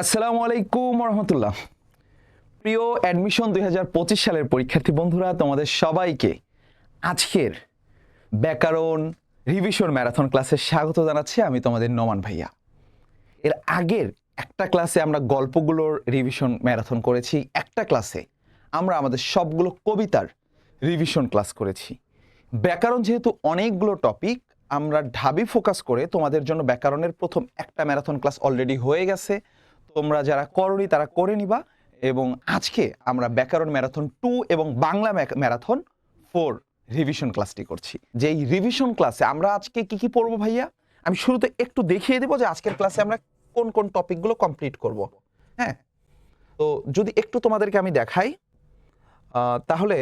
আসসালামু আলাইকুম রহমতুল্লাহ। প্রিয় অ্যাডমিশন 2025 সালের পরীক্ষার্থী বন্ধুরা, তোমাদের সবাইকে আজকের ব্যাকরণ রিভিশন ম্যারাথন ক্লাসে স্বাগত জানাচ্ছি। আমি তোমাদের নোমান ভাইয়া। এর আগের একটা ক্লাসে আমরা গল্পগুলোর রিভিশন ম্যারাথন করেছি, একটা ক্লাসে আমরা আমাদের সবগুলো কবিতার রিভিশন ক্লাস করেছি। ব্যাকরণ যেহেতু অনেকগুলো টপিক, আমরা ঢাবি ফোকাস করে তোমাদের জন্য ব্যাকরণের প্রথম একটা ম্যারাথন ক্লাস অলরেডি হয়ে গেছে। তোমরা যারা করনি তারা করে নিবা। এবং আজকে আমরা ব্যাকরণ ম্যারাথন 2 এবং বাংলা ম্যারাথন 4 রিভিশন ক্লাসটি করছি। যেই রিভিশন ক্লাসে আমরা আজকে কি কি পড়বো ভাইয়া, আমি শুরুতে একটু দেখিয়ে দেবো যে আজকের ক্লাসে আমরা কোন কোন টপিকগুলো কমপ্লিট করব। হ্যাঁ, তো যদি একটু তোমাদেরকে আমি দেখাই, তাহলে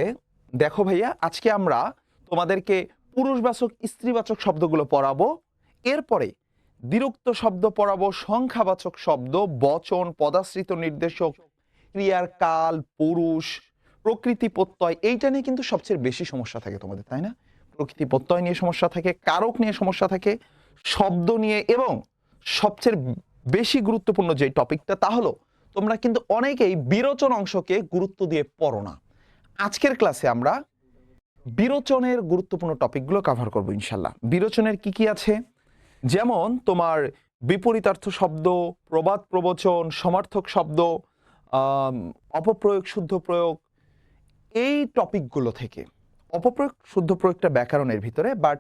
দেখো ভাইয়া, আজকে আমরা তোমাদেরকে পুরুষবাচক স্ত্রীবাচক শব্দগুলো পড়াবো। এরপরে দ্বিরুক্ত শব্দ পড়াবো, সংখ্যাবাচক শব্দ, বচন, পদাশ্রিত নির্দেশক, ক্রিয়ার কাল, পুরুষ, প্রকৃতি প্রত্যয়। এইটা নিয়ে কিন্তু সবচেয়ে বেশি সমস্যা থাকে তোমাদের, তাই না? প্রকৃতি প্রত্যয় নিয়ে সমস্যা থাকে, কারক নিয়ে সমস্যা থাকে, শব্দ নিয়ে, এবং সবচেয়ে বেশি গুরুত্বপূর্ণ যে টপিকটা তা হলো তোমরা কিন্তু অনেকেই বিরোচন অংশকে গুরুত্ব দিয়ে পড়ো না। আজকের ক্লাসে আমরা বিরোচনের গুরুত্বপূর্ণ টপিকগুলো কভার করব ইনশাল্লাহ। বিরোচনের কি কি আছে, যেমন তোমার বিপরীতার্থ শব্দ, প্রবাদ প্রবচন, সমার্থক শব্দ, অপপ্রয়োগ, শুদ্ধ প্রয়োগ, এই টপিকগুলো থেকে। অপপ্রয়োগ শুদ্ধ প্রয়োগটা ব্যাকরণের ভিতরে, বাট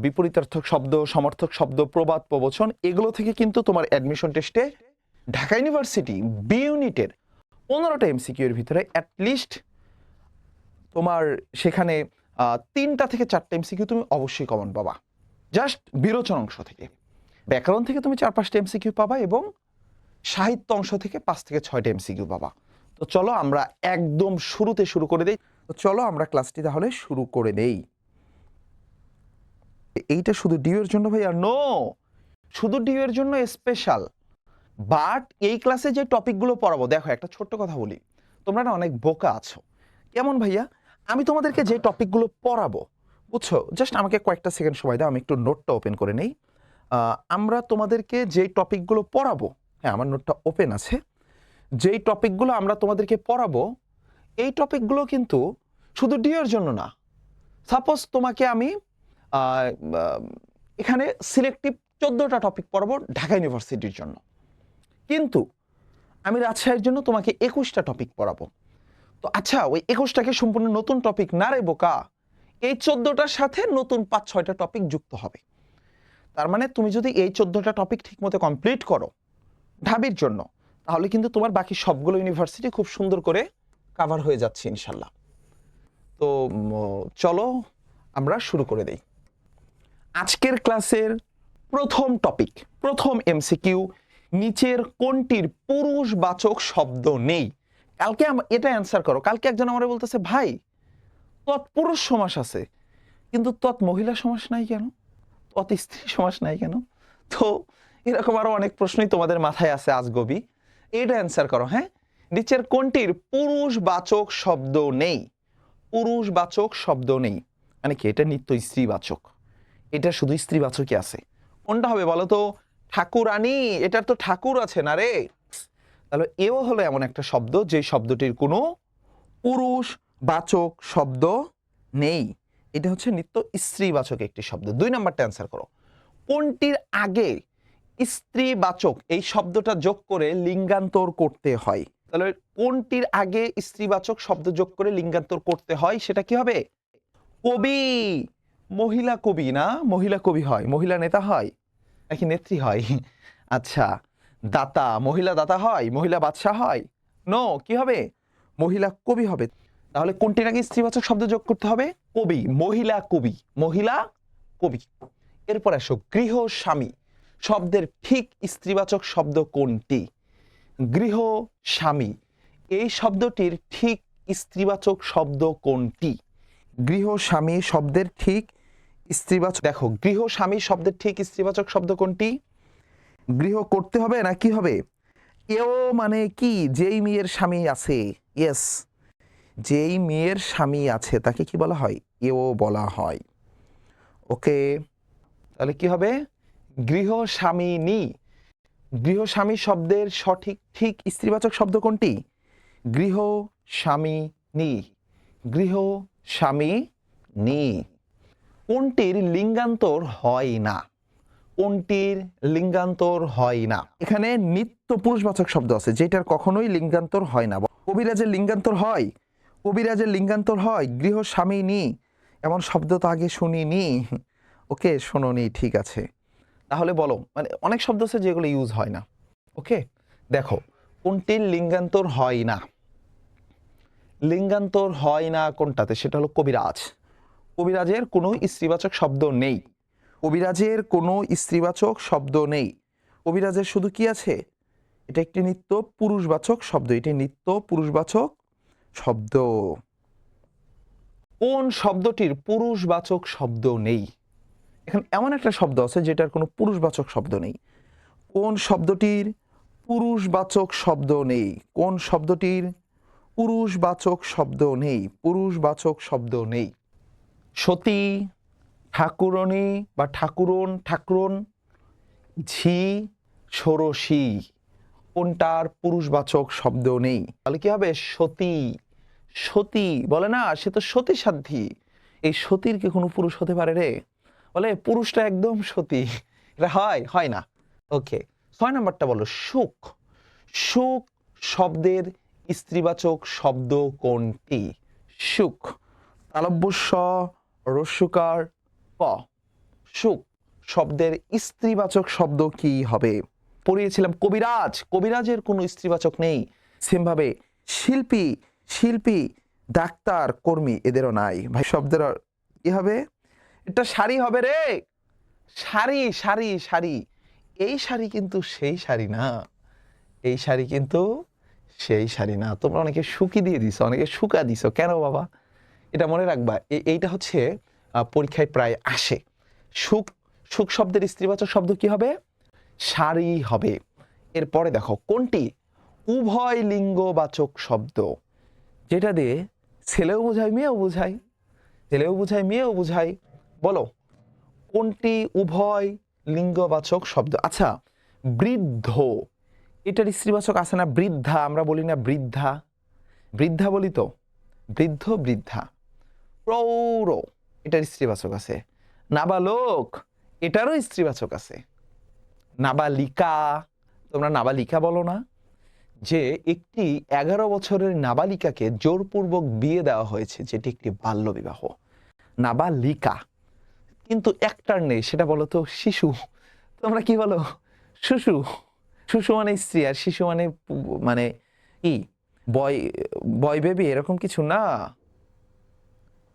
বিপরীতার্থক শব্দ, সমার্থক শব্দ, প্রবাদ প্রবচন, এগুলো থেকে কিন্তু তোমার অ্যাডমিশন টেস্টে ঢাকা ইউনিভার্সিটি বি ইউনিটের 15টা এমসিকিউ এর ভিতরে অ্যাটলিস্ট তোমার সেখানে 3টা থেকে 4টা এমসিকিউ তুমি অবশ্যই কমন পাবা, জাস্ট বিরোচন অংশ থেকে। ব্যাকরণ থেকে তুমি 4-5টা এমসিকিউ পাবা, এবং সাহিত্য অংশ থেকে 5 থেকে 6টা এমসিকিউ পাবা। তো চলো আমরা একদম শুরুতে শুরু করে দেই। তো চলো আমরা ক্লাসটি তাহলে শুরু করে দেই। এইটা শুধু ডিউ এর জন্য ভাইয়া? নো, শুধু ডিউ এর জন্য স্পেশাল। বাট এই ক্লাসে যে টপিকগুলো পড়াবো, দেখো একটা ছোট্ট কথা বলি, তোমরা না অনেক বোকা আছো। কেমন ভাইয়া? আমি তোমাদেরকে যে টপিকগুলো পড়াবো, বুঝছো, জাস্ট আমাকে কয়েকটা সেকেন্ড সময় দাও, আমি একটু নোটটা ওপেন করে নেই। আমরা তোমাদেরকে যে টপিকগুলো পড়াবো, হ্যাঁ আমার নোটটা ওপেন আছে, যেই টপিকগুলো আমরা তোমাদেরকে পড়াবো, এই টপিকগুলো কিন্তু শুধু ডিউ এর জন্য না। সাপোজ তোমাকে আমি এখানে সিলেক্টিভ 14টা টপিক পড়াবো ঢাকা ইউনিভার্সিটির জন্য, কিন্তু আমি রাজশাহীর জন্য তোমাকে 21টা টপিক পড়াবো। তো আচ্ছা, ওই 21টাকে সম্পূর্ণ নতুন টপিক না রে বোকা, এই 14টার সাথে নতুন 5-6টা টপিক যুক্ত হবে। তার মানে তুমি যদি এই 14টা টপিক ঠিকমতো কমপ্লিট করো ঢাবির জন্য, তাহলে কিন্তু তোমার বাকি সবগুলো ইউনিভার্সিটি খুব সুন্দর করে কাভার হয়ে যাচ্ছে ইনশাল্লাহ। তো চলো আমরা শুরু করে দেই। আজকের ক্লাসের প্রথম টপিক, প্রথম এমসিকিউ, নিচের কোনটির পুরুষবাচক শব্দ নেই? কালকে এটা অ্যান্সার করো। কালকে একজন আমারে বলতেছে, ভাই তৎপুরুষ সমাস আছে কিন্তু তৎ মহিলা সমাস নাই কেন, তৎ স্ত্রী সমাস নাই কেন? তো এরকম আরো অনেক প্রশ্নই তোমাদের মাথায় আছে আজগবি, এটা অ্যান্সার করো। হ্যাঁ, নিচের কোনটির পুরুষবাচক শব্দ নেই? পুরুষবাচক শব্দ নেই মানে কি? এটা নিত্য স্ত্রীবাচক, এটা শুধু স্ত্রীবাচকই আছে। কোনটা হবে বলো তো? ঠাকুরানী, এটার তো ঠাকুর আছে না রে। তাহলে এও হলো এমন একটা শব্দ যে শব্দটির কোনো পুরুষবাচক শব্দ নেই। এটা হচ্ছে নিত্য স্ত্রীবাচক একটি শব্দ। 2 নাম্বারটা অ্যান্সার করো। কোনটির আগে স্ত্রীবাচক এই শব্দটা যোগ করে লিঙ্গান্তর করতে হয়? তাহলে কোনটির আগে স্ত্রীবাচক শব্দ যোগ করে লিঙ্গান্তর করতে হয়, সেটা কি হবে? কবি, মহিলা কবি না? মহিলা কবি হয়, মহিলা নেতা হয় নাকি নেত্রী হয়? আচ্ছা, দাতা, মহিলা দাতা হয়, মহিলা বাদশাহ হয়? নো, কি হবে? মহিলা কবি হবে। তাহলে কোনটির আগে স্ত্রীবাচক শব্দ যোগ করতে হবে? কবি, মহিলা কবি, মহিলা কবি। এরপর আসো, গৃহ স্বামী শব্দের ঠিক স্ত্রীবাচক শব্দ কোনটি? গৃহ স্বামী এই শব্দটির ঠিক স্ত্রীবাচক শব্দ কোনটি? গৃহ স্বামী শব্দের ঠিক স্ত্রীবাচক, দেখো গৃহ স্বামী শব্দের ঠিক স্ত্রীবাচক শব্দ কোনটি? গৃহ করতে হবে না কি হবে? এও মানে কি? যেই মেয়ের স্বামী আছে, ইয়েস, যেই মেয়ের স্বামী আছে তাকে কি বলা হয়? এও বলা হয়। ওকে, তাহলে কি হবে? গৃহ স্বামিনী। গৃহস্বামী শব্দের সঠিক ঠিক স্ত্রীবাচক শব্দ কোনটি? গৃহস্বামিনী। গৃহস্বামিনী। কোনটির লিঙ্গান্তর হয় না? কোনটির লিঙ্গান্তর হয় না? এখানে নিত্য পুরুষবাচক শব্দ আছে যেটার কখনোই লিঙ্গান্তর হয় না। কবিরাজের লিঙ্গান্তর হয়? কবিরাজের লিঙ্গান্তর হয়? গৃহস্বামিনী এমন শব্দ তো আগে শুনিনি। ওকে, শোনোনি, ঠিক আছে। তাহলে বলো, মানে অনেক শব্দ আছে যেগুলো ইউজ হয় না। ওকে, দেখো কোনটির লিঙ্গান্তর হয় না? লিঙ্গান্তর হয় না কোনটাতে? সেটা হলো কবিরাজ। কবিরাজের কোনো স্ত্রীবাচক শব্দ নেই। কবিরাজের কোনো স্ত্রীবাচক শব্দ নেই। কবিরাজের শুধু কি আছে? এটা একটি নিত্য পুরুষবাচক শব্দ। এটি নিত্য পুরুষবাচক শব্দ। কোন শব্দটির পুরুষবাচক শব্দ নেই? এখানে এমন একটা শব্দ আছে যেটার কোনো পুরুষবাচক শব্দ নেই। কোন শব্দটির পুরুষবাচক শব্দ নেই? কোন শব্দটির পুরুষবাচক শব্দ নেই? পুরুষবাচক শব্দ নেই। সতী, ঠাকুরনী বা ঠাকুরন, ঠাকুরন, ঝি, ষোড়শী, কোনটার পুরুষবাচক শব্দ নেই? তাহলে কি হবে? সতী। সতী বলে না, সে তো সতী সাধ্যী। এই সতীর কি কোনো পুরুষ হতে পারে রে? বলে পুরুষটা একদম সতী। এটা হয় না। ওকে, 6 নম্বরটা বলো। সুখ। সুখ শব্দের স্ত্রীবাচক শব্দ কোনটি? সুখ। তালব্য স, রস্যকার প। সুখ শব্দের স্ত্রীবাচক শব্দ কি হবে? পড়িয়েছিলাম কবিরাজ। কবিরাজের কোনো স্ত্রীবাচক নেই। সেমভাবে শিল্পী, শিল্পী, ডাক্তার, কর্মী, এদেরও নাই। ভাই শব্দের কি হবে? এটা শাড়ি হবে রে। শাড়ি, শাড়ি, শাড়ি। এই শাড়ি কিন্তু সেই শাড়ি না। এই শাড়ি কিন্তু সেই শাড়ি না। তোমরা অনেকে শুকি দিয়ে দিছো, অনেকে শুকা দিছো। কেন বাবা? এটা মনে রাখবা, এইটা হচ্ছে পরীক্ষায় প্রায় আসে। সুখ, সুখ শব্দের স্ত্রীবাচক শব্দ কি হবে? শাড়ি হবে। এরপরে দেখো কোনটি উভয় লিঙ্গবাচক শব্দ, যেটা দিয়ে ছেলেও বোঝায় মেয়েও বোঝায়, ছেলেও বোঝায় মেয়েও বোঝায়। বলো কোনটি উভয় লিঙ্গবাচক শব্দ? আচ্ছা, বৃদ্ধ, এটার স্ত্রীবাচক আছে না? বৃদ্ধা, আমরা বলি না বৃদ্ধা? বৃদ্ধা বলি তো, বৃদ্ধ, বৃদ্ধা। প্রৌঢ়, এটার স্ত্রীবাচক আছে। নাবালক, এটারও স্ত্রীবাচক আছে। নাবালিকা, তোমরা নাবালিকা বলো না? যে একটি 11 বছরের নাবালিকাকে জোরপূর্বক বিয়ে দেওয়া হয়েছে, যেটি একটি বাল্যবিবাহ। নাবালিকা। কিন্তু একটার নেই, সেটা বলো তো শিশু। তোমরা কি বলো? শিশু। শিশু মানে স্ত্রী, আর শিশু মানে মানে কি বয়, বয় বেবি, এরকম কিছু না।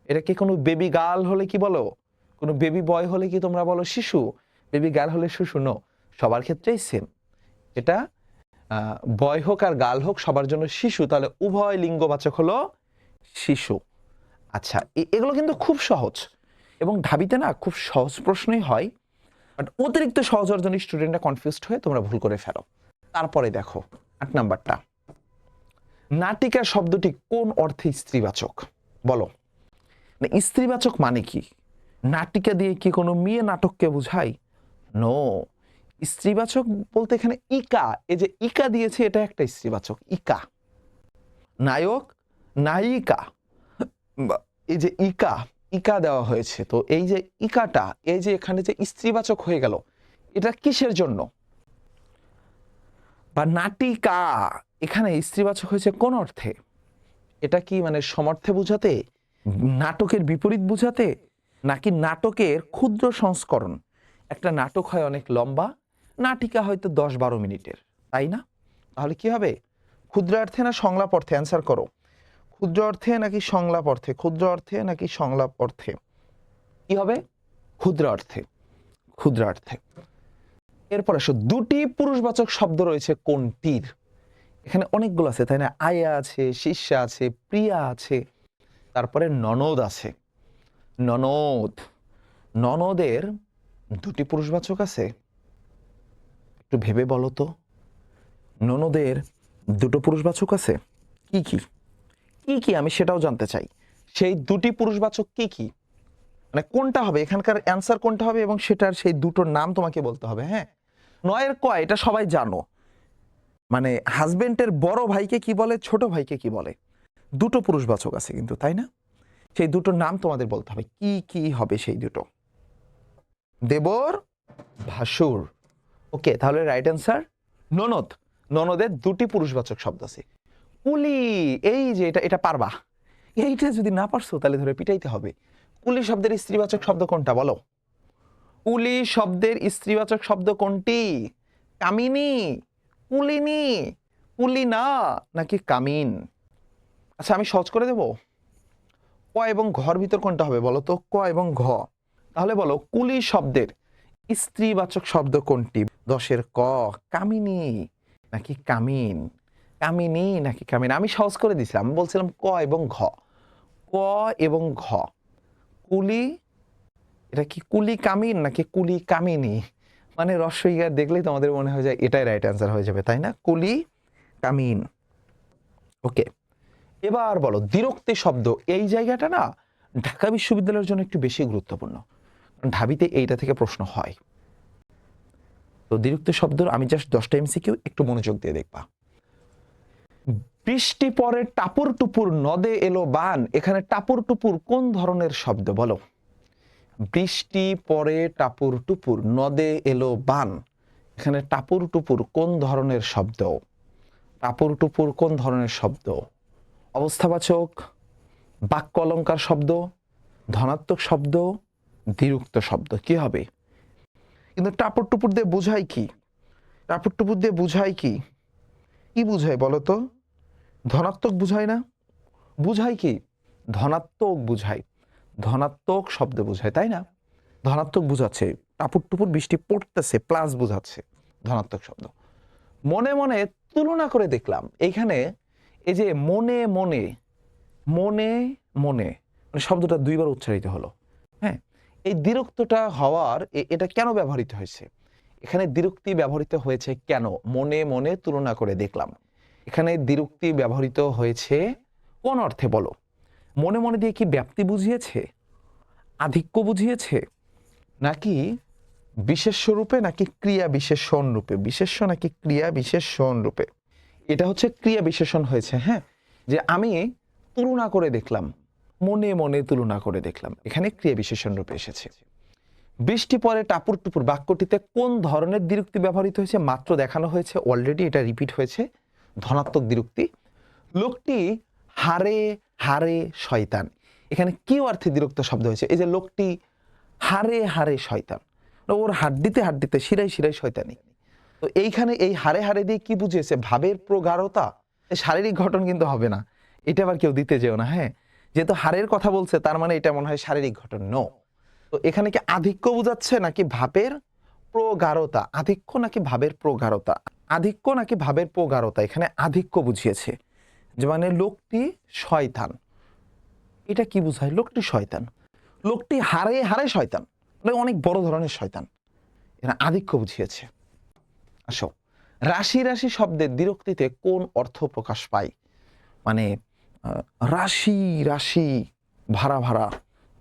এটা কি কোনো বেবি গার্ল হলে কি বলো? কোনো বেবি বয় হলে কি তোমরা বলো শিশু? বেবি গার্ল হলে শিশু? নো, সবার ক্ষেত্রেই সেম। এটা বয় হোক আর গার্ল হোক, সবার জন্য শিশু। তাহলে উভয় লিঙ্গবাচক হলো শিশু। আচ্ছা, এগুলো কিন্তু খুব সহজ, এবং ঢাবিতে না খুব সহজ প্রশ্নই হয়, বাট অতিরিক্ত সহজ হওয়ার জন্য স্টুডেন্টরা কনফিউজড হয়ে তোমরা ভুল করে ফেলো। তারপরে দেখো 8 নাম্বারটা, নাটিকা শব্দটি কোন অর্থে স্ত্রীবাচক? বলো, স্ত্রীবাচক মানে কি? নাটিকা দিয়ে কি কোনো মেয়ে নাটককে বোঝায়? নো, স্ত্রীবাচক বলতে এখানে ইকা, এই যে ইকা দিয়েছে, এটা একটা স্ত্রীবাচক। ইকা, নায়ক, নায়িকা, এই যে ইকা, ইকা দেওয়া হয়েছে, তো এই যে ইকাটা, এই যে এখানে যে স্ত্রীবাচক হয়ে গেল, এটা কিসের জন্য? বা নাটিকা এখানে স্ত্রীবাচক হয়েছে কোন অর্থে? এটা কি মানে সমর্থে বুঝাতে, নাটকের বিপরীত বুঝাতে, নাকি নাটকের ক্ষুদ্র সংস্করণ? একটা নাটক হয় অনেক লম্বা, নাটিকা হয়তো 10-12 মিনিটের, তাই না? তাহলে কি হবে? ক্ষুদ্র অর্থে না সংলাপ অর্থে? অ্যান্সার করো। ক্ষুদ্র অর্থে নাকি সংলাপ অর্থে? ক্ষুদ্র অর্থে নাকি সংলাপ অর্থে? কি হবে? ক্ষুদ্র অর্থে। ক্ষুদ্র অর্থে। এরপর আসো, দুটি পুরুষবাচক শব্দ রয়েছে কোনটির? এখানে অনেকগুলো আছে, তাই না? আয়া আছে, শিষ্যা আছে, প্রিয়া আছে, তারপরে ননদ আছে। ননদ, ননদের দুটি পুরুষবাচক আছে? একটু ভেবে বলো তো, ননদের দুটো পুরুষবাচক আছে? কি কি? কি কি আমি সেটাও জানতে চাই। সেই দুটি পুরুষবাচক কি কি, মানে কোনটা হবে এখানকার অ্যান্সার, কোনটা হবে, এবং সেটার সেই দুটোর নাম তোমাকে বলতে হবে। হ্যাঁ, নয়ের ক এটা সবাই জানো, মানে হাজবেন্ডের বড় ভাইকে কি বলে, ছোট ভাইকে কি বলে। দুটো পুরুষবাচক আছে কিন্তু, তাই না? সেই দুটোর নাম তোমাদের বলতে হবে, কি কি হবে সেই দুটো। দেবর, ভাসুর। ওকে, তাহলে রাইট অ্যান্সার ননদ। ননদের দুটি পুরুষবাচক শব্দ আছে। কুলি, এই যে এটা এটা পারবা, এইটা যদি না পারছো তাহলে ধরে পিটাইতে হবে। কুলি শব্দের স্ত্রীবাচক শব্দ কোনটা বলো? কুলি শব্দের স্ত্রীবাচক শব্দ কোনটি? কামিনী, কুলিনী, কুলিনা নাকি কামিন? আচ্ছা আমি সহজ করে দেব। ক এবং ঘর ভিতর কোনটা হবে বলো তো? ক এবং ঘ। তাহলে বলো কুলি শব্দের স্ত্রীবাচক শব্দ কোনটি? 10-এর ক, কামিনী নাকি কামিন? কামিনী নাকি কামিন? আমি সহজ করে দিছিলাম, আমি বলছিলাম ক এবং ঘ। ক এবং ঘ। কুলি, এটা কি কুলি কামিন নাকি কুলি কামিনী? মানে রস্বইকার দেখলেই তোমাদের মনে হয়ে যায় এটাই রাইট অ্যান্সার হয়ে যাবে, তাই না? কুলি কামিন। ওকে, এবার বলো দ্বিরুক্তি শব্দ। এই জায়গাটা না ঢাকা বিশ্ববিদ্যালয়ের জন্য একটু বেশি গুরুত্বপূর্ণ, ঢাবিতে এইটা থেকে প্রশ্ন হয়। তো দ্বিরুক্তি শব্দ আমি জাস্ট 10টা এমসিকিউ, একটু মনোযোগ দিয়ে দেখবা। বৃষ্টি পরে টাপুর টুপুর নদে এলো বান, এখানে টাপুর টুপুর কোন ধরনের শব্দ বলো? বৃষ্টি পরে টাপুর টুপুর নদে এলো বান, এখানে টাপুর টুপুর কোন ধরনের শব্দ? টাপুর টুপুর কোন ধরনের শব্দ? অবস্থাবাচক, বাক্য অলংকার শব্দ, ধনাত্মক শব্দ, দ্বিরুক্ত শব্দ, কি হবে? কিন্তু টাপুর টুপুর দিয়ে বোঝায় কি? টাপুর টুপুর দিয়ে বুঝায় কি? কি বুঝায় বলো তো? ধনাত্মক বুঝায় না? বুঝায় কি? ধনাত্মক বুঝায়, ধনাত্মক শব্দ বুঝায়, তাই না? ধনাত্মক বুঝাচ্ছে, টাপুর টুপুর বৃষ্টি পড়তেছে প্লাস বুঝাচ্ছে, ধনাত্মক শব্দ। মনে মনে তুলনা করে দেখলাম এইখানে, এই যে মনে মনে, মনে মনে মানে শব্দটা দুইবার উচ্চারিত হলো। হ্যাঁ, এই দ্বিরুক্তটা হওয়ার এটা কেন ব্যবহৃত হয়েছে? এখানে দ্বিরুক্তি ব্যবহৃত হয়েছে কেন? মনে মনে তুলনা করে দেখলাম, এখানে দ্বিরুক্তি ব্যবহৃত হয়েছে কোন অর্থে বলো? মনে মনে দিয়ে কি ব্যাপ্তি বুঝিয়েছে, আধিক্য বুঝিয়েছে, নাকি বিশেষ্য রূপে, নাকি ক্রিয়া বিশেষণ রূপে? বিশেষ্য নাকি ক্রিয়া বিশেষণ রূপে? এটা হচ্ছে ক্রিয়া বিশেষণ হয়েছে। হ্যাঁ, যে আমি তুলনা করে দেখলাম, মনে মনে তুলনা করে দেখলাম, এখানে ক্রিয়া বিশেষণ রূপে এসেছে। বৃষ্টি পরে টাপুর টুপুর বাক্যটিতে কোন ধরনের দ্বিরুক্তি ব্যবহৃত হয়েছে? মাত্র দেখানো হয়েছে, অলরেডি এটা রিপিট হয়েছে, ধনাত্মক দ্বিরুক্তি। লোকটি হারে হারে শয়তান, এখানে কি অর্থে দ্বিরুক্ত শব্দ হয়েছে? এই যে লোকটি হারে হারে শয়তান, ওর হাড্ডিতে হাড্ডিতে শিরায় শিরায় শয়তানি। তো এইখানে এই হারে হারে দিয়ে কি বুঝিয়েছে? ভাবের প্রগাঢ়তা। শারীরিক ঘটন কিন্তু হবে না, এটা আবার কেউ দিতে যেও না। হ্যাঁ, যেহেতু হারের কথা বলছে তার মানে এটা মনে হয় শারীরিক ঘটন। নো, তো এখানে কি আধিক্য বুঝাচ্ছে নাকি ভাবের প্রগাঢ়তা? আধিক্য নাকি ভাবের প্রগাঢ়তা? আধিক্য নাকি ভাবের প্রগাঢ়তা? এখানে আধিক্য বুঝিয়েছে, যে মানে লোকটি শয়তান। এটা কি বুঝায়? লোকটি শয়তান, লোকটি হারে হারে শয়তান, মানে অনেক বড় ধরনের শয়তান, এখানে আধিক্য বুঝিয়েছে। আসো, রাশি রাশি শব্দের দ্বিরুক্তিতে কোন অর্থ প্রকাশ পায়? মানে রাশি রাশি, ভাড়া ভাড়া,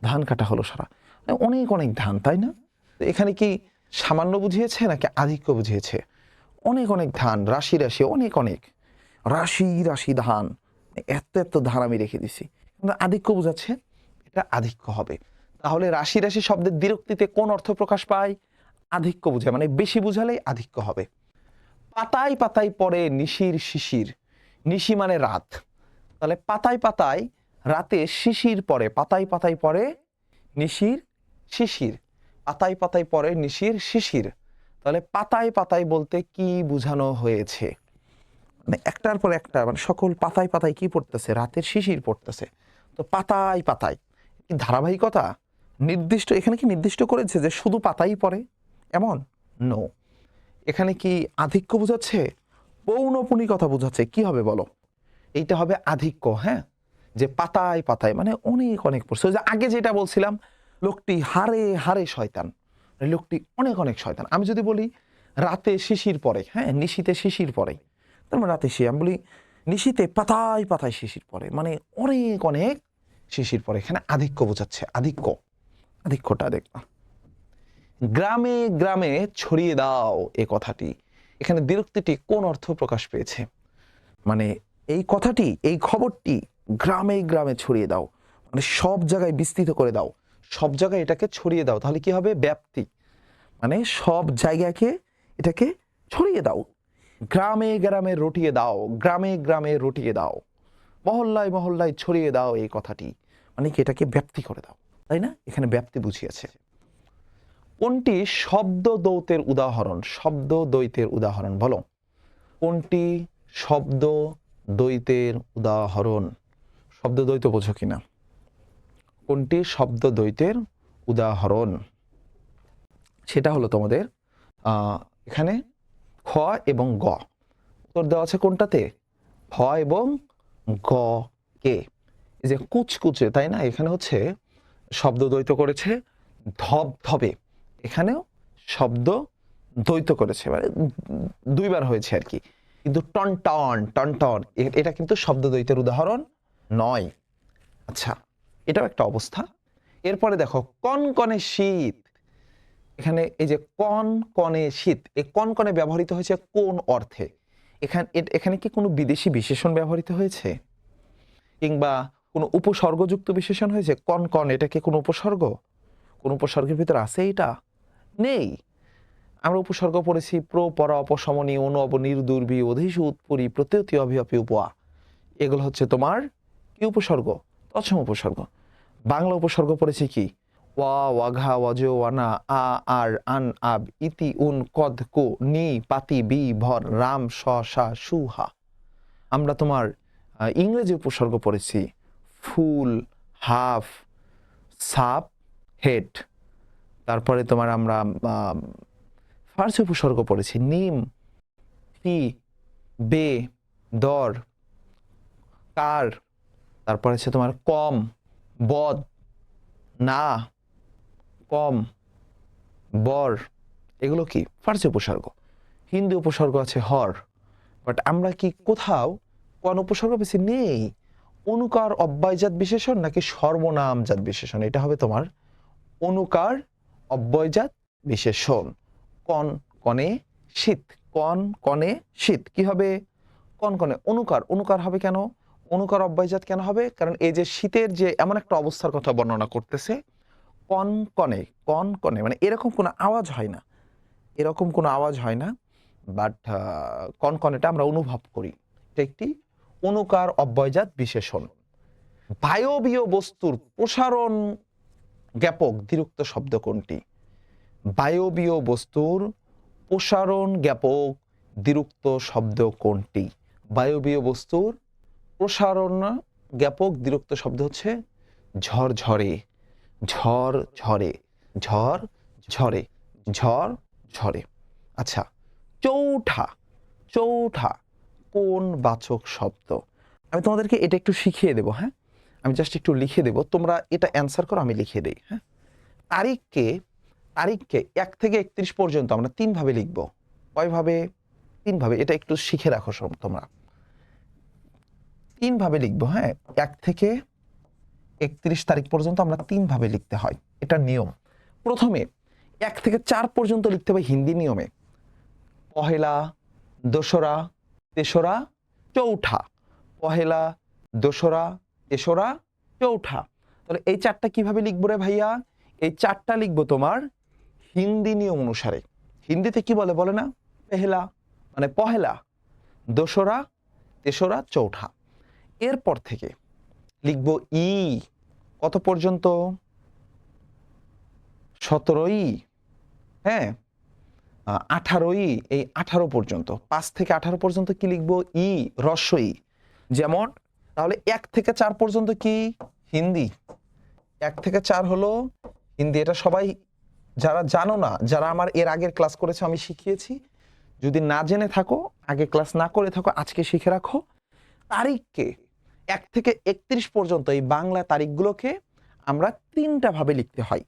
ধান কাটা হলো সারা, অনেক অনেক ধান, তাই না? তো এখানে কি সামান্য বুঝিয়েছে নাকি আধিক্য বুঝিয়েছে? অনেক অনেক ধান, রাশি রাশি, অনেক অনেক, রাশি রাশি ধান, এত এত ধান আমি রেখে দিছি, আধিক্য বুঝাচ্ছে, এটা আধিক্য হবে। তাহলে রাশি রাশি শব্দের দ্বিরুক্তিতে কোন অর্থ প্রকাশ পায়? আধিক্য বুঝায়, মানে বেশি বুঝালেই আধিক্য হবে। পাতায় পাতায় পড়ে নিশির শিশির, নিশি মানে রাত, তাহলে পাতায় পাতায় রাতে শিশির পড়ে, পাতায় পাতায় পড়ে নিশির শিশির, পাতায় পাতায় পড়ে নিশির শিশির। তাহলে পাতায় পাতায় বলতে কি বোঝানো হয়েছে? মানে একটার পর একটা, মানে সকল পাতায় পাতায় কি পড়তেছে? রাতের শিশির পড়তেছে। তো পাতায় পাতায় কি ধারাবাহিকতা নির্দিষ্ট? এখানে কি নির্দিষ্ট করেছে যে শুধু পাতাই পড়ে এমন? নো, এখানে কি আধিক্য বোঝাচ্ছে, পৌনপুনিকতা বোঝাচ্ছে? কি হবে বলো? এইটা হবে আধিক্য। হ্যাঁ, যে পাতায় পাতায় মানে অনেক অনেক পড়ছে। যে আগে যেটা বলছিলাম, লোকটি হারে হারে শয়তান, লোকটি অনেক অনেক শয়তান। আমি যদি বলি রাতে শিশির পড়ে, হ্যাঁ নিশিতে শিশির পড়ে, তার মানে রাতে আমি বলি নিশিতে পাতায় পাতায় শিশির পড়ে, মানে অনেক অনেক শিশির পড়ে, এখানে আধিক্য বোঝাচ্ছে। আধিক্য, আধিক্যটা দেখবা। গ্রামে গ্রামে ছড়িয়ে দাও এই কথাটি, এখানে দ্বিরুক্তিটি কোন অর্থ প্রকাশ পেয়েছে? মানে এই কথাটি, এই খবরটি গ্রামে গ্রামে ছড়িয়ে দাও, মানে সব জায়গায় বিস্তৃত করে দাও, সব জায়গায় এটাকে ছড়িয়ে দাও। তাহলে কি হবে? ব্যাপ্তি, মানে সব জায়গাকে এটাকে ছড়িয়ে দাও। গ্রামে গ্রামে রটিয়ে দাও, গ্রামে গ্রামে রটিয়ে দাও, মহল্লায় মহল্লায় ছড়িয়ে দাও এই কথাটি, মানে কি এটাকে ব্যাপ্তি করে দাও, তাই না? এখানে ব্যাপ্তি বুঝিয়েছে। কোনটি শব্দ দ্বৈতের উদাহরণ? শব্দ দ্বৈতের উদাহরণ বলো, কোনটি শব্দ দ্বৈতের উদাহরণ? শব্দ দ্বৈত বোঝো কিনা? কোনটি শব্দ দ্বৈতের উদাহরণ? সেটা হলো তোমাদের এখানে খ এবং গ। উত্তর দেওয়া আছে কোনটাতে? খ এবং গ কে। এই যে কুচকুচে, তাই না? এখানে হচ্ছে শব্দ দ্বৈত করেছে ধবধবে, এখানেও শব্দ দ্বৈত করেছে, মানে দুইবার হয়েছে আর কি। কিন্তু টনটন টনটন এটা কিন্তু শব্দ দ্বৈতের উদাহরণ নয়। আচ্ছা, এটাও একটা অবস্থা। এরপরে দেখো কনকনে শীত। এখানে এই যে কনকনে শীত, এই কনকনে ব্যবহৃত হয়েছে কোন অর্থে? এখানে কি কোনো বিদেশি বিশেষণ ব্যবহৃত হয়েছে, কিংবা কোনো উপসর্গযুক্ত বিশেষণ হয়েছে? কনকন, এটা কি কোনো উপসর্গ? কোন উপসর্গের ভিতরে আছে এটা? নেই। আমরা উপসর্গ পড়েছি প্র, পর, অপসমনী, অনু, অব, নির্দুর্বি, অধিশু, উৎপরি, প্রত্যয়তি, অভিঅপি, উপা। এগুলো হচ্ছে তোমার কি উপসর্গ? তৎসম উপসর্গ। বাংলা উপসর্গ পড়েছি কি? ওয়া, ওয়াঘা, ওয়াজ, ওয়ানা, আ, আর, আন, আব, ইতি, উন, কদ, কো, নি, পাতি, বি, ভর, রাম, স, সা, সু, হা। আমরা তোমার ইংরেজি উপসর্গ পড়েছি ফুল, হাফ, সাপ, হেড। তারপরে তোমার আমরা ফার্সি উপসর্গ পড়েছি নিম, পি, বে, দর, কার। তারপরে হচ্ছে তোমার কম, বদ, না, কম, বর। এগুলো কি ফার্সি উপসর্গ। হিন্দি উপসর্গ আছে হর। বাট আমরা কি কোথাও কোন উপসর্গ বেশি নেই? অনুকার অব্যয়জাত বিশেষণ নাকি সর্বনামজাত বিশেষণ? এটা হবে তোমার অনুকার অব্যয়জাত বিশেষণ। কন কনে শীত, কন কনে শীত কি হবে? কনকনে। অনুকার, অনুকার হবে কেন? অনুকার অব্যয়জাত কেন হবে? কারণ এই যে শীতের যে এমন একটা অবস্থার কথা বর্ণনা করতেছে, কনকনে, কনকনে মানে এরকম কোনো আওয়াজ হয় না, এরকম কোনো আওয়াজ হয় না, বাট কনকনেটা আমরা অনুভব করি। এটা একটি অনুকার অব্যয়জাত বিশেষণ। বায়বীয় বস্তুর প্রসারণ জ্ঞাপক দ্বিরুক্ত শব্দ কোনটি? বায়বীয় বস্তুর প্রসারণ জ্ঞাপক দ্বিরুক্ত শব্দ কোনটি? বায়বীয় বস্তুর প্রসারণ জ্ঞাপক দ্বিরুক্ত শব্দ হচ্ছে ঝরঝরে, ঝরঝরে, ঝরঝরে, ঝরঝরে। আচ্ছা, চৌঠা, চৌঠা কোন বাচক শব্দ? আমি তোমাদেরকে এটা একটু শিখিয়ে দেবো, হ্যাঁ? আমি জাস্ট একটু লিখে দেবো, তোমরা এটা অ্যান্সার করো, আমি লিখে দেই, হ্যাঁ? তারিখকে, তারিখকে 1 থেকে 31 পর্যন্ত আমরা 3 ভাবে লিখবো। কয়ভাবে? 3 ভাবে। এটা একটু শিখে রাখো সব তোমরা। 3 ভাবে লিখবো, হ্যাঁ? 1 থেকে 31 তারিখ পর্যন্ত আমরা 3 ভাবে লিখতে হয়, এটা নিয়ম। প্রথমে 1 থেকে 4 পর্যন্ত লিখতে হবে হিন্দি নিয়মে। পহেলা, দোসরা, তেসরা, চৌঠা। পহেলা, দোসরা, তেসরা, চৌঠা। তাহলে এই 4টা কিভাবে লিখবো রে ভাইয়া? এই 4টা লিখবো তোমার হিন্দি নিয়ম অনুসারে। হিন্দিতে কি বলে, বলে না? পেহেলা মানে পহেলা, দোসরা, তেসরা, চৌঠা। এরপর থেকে লিখবো ই কত পর্যন্ত? 17ই, হ্যাঁ, 18ই, এই 18 পর্যন্ত। 5 থেকে 18 পর্যন্ত কি লিখবো? ই, হ্রস্ব ই। যেমন তাহলে 1 থেকে 4 পর্যন্ত কি? হিন্দি। 1 থেকে 4 হলো হিন্দি। এটা সবাই যারা জানো না, যারা আমার এর আগের ক্লাস করেছে আমি শিখিয়েছি, যদি না জেনে থাকো, আগে ক্লাস না করে থাকো, আজকে শিখে রাখো। তারিখকে 1 থেকে 31 পর্যন্ত এই বাংলা তারিখগুলোকে আমরা 3টা ভাবে লিখতে হয়।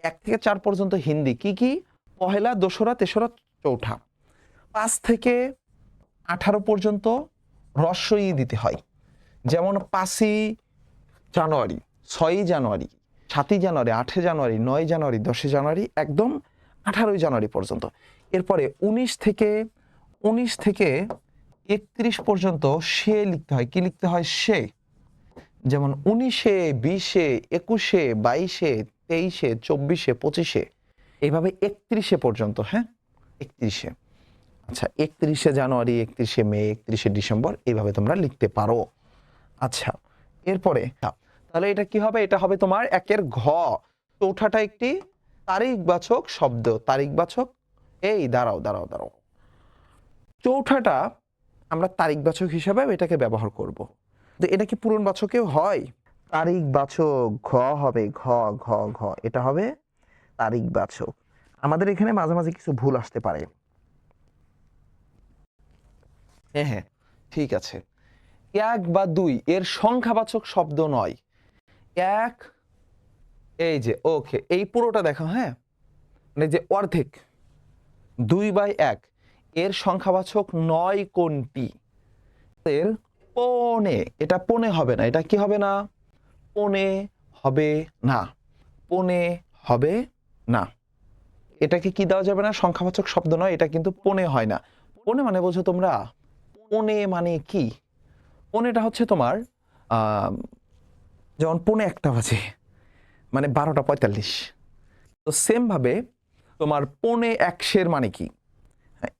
1 থেকে 4 পর্যন্ত হিন্দি কি কি? পহেলা, দোসরা, তেসরা, চৌঠা। 5 থেকে 18 পর্যন্ত হ্রস্ব-ই দিতে হয়। যেমন 5ই জানুয়ারি, 6ই জানুয়ারি, 7ই জানুয়ারি, 8ই জানুয়ারি, 9ই জানুয়ারি, 10ই জানুয়ারি, একদম 18ই জানুয়ারি পর্যন্ত। এরপরে 19 থেকে 31 পর্যন্ত সে লিখতে হয়। কি লিখতে হয়? সে। যেমন 19-এ, 20-এ, 21-এ, 22-এ, 23-এ, 24-এ, 25-এ, এইভাবে 31-এ পর্যন্ত। হ্যাঁ, 31-এ। আচ্ছা, 31শে জানুয়ারি, 31শে মে, 31শে ডিসেম্বর, এইভাবে তোমরা লিখতে পারো। আচ্ছা, এরপরে তাহলে এটা কি হবে? এটা হবে তোমার একের ঘ। চৌঠাটা একটি তারিখবাচক শব্দ। তারিখবাচক, এই দাঁড়াও। চৌঠাটা আমরা তারিখবাচক হিসাবে এটাকে ব্যবহার করব। তো এটা কি পূরণবাচকেও হয়? তারিখবাচক ঘ হবে, ঘ ঘ ঘ, এটা হবে তারিখবাচক। আমাদের এখানে মাঝে মাঝে কিছু ভুল আসতে পারে। হ্যাঁ, ঠিক আছে। 1 বা 2 এর সংখ্যাবাচক শব্দ নয়। 1, এই যে ওকে, এই পুরোটা দেখো। হ্যাঁ, মানে যে অর্ধেক, 2/1 এর সংখ্যাবাচক নয় কোনটি? এর পৌনে, এটা পৌনে হবে না। এটা কি হবে না? পৌনে হবে না। পৌনে হবে না। এটাকে কি দেওয়া যাবে না? সংখ্যাবাচক শব্দ নয়, এটা কিন্তু পৌনে হয় না। পৌনে মানে বোঝো তোমরা? পৌনে মানে কি? পৌনেটা হচ্ছে তোমার যেমন 1:45 বাজে, মানে 12:45। তো সেম ভাবে তোমার 1/4 মানে কি?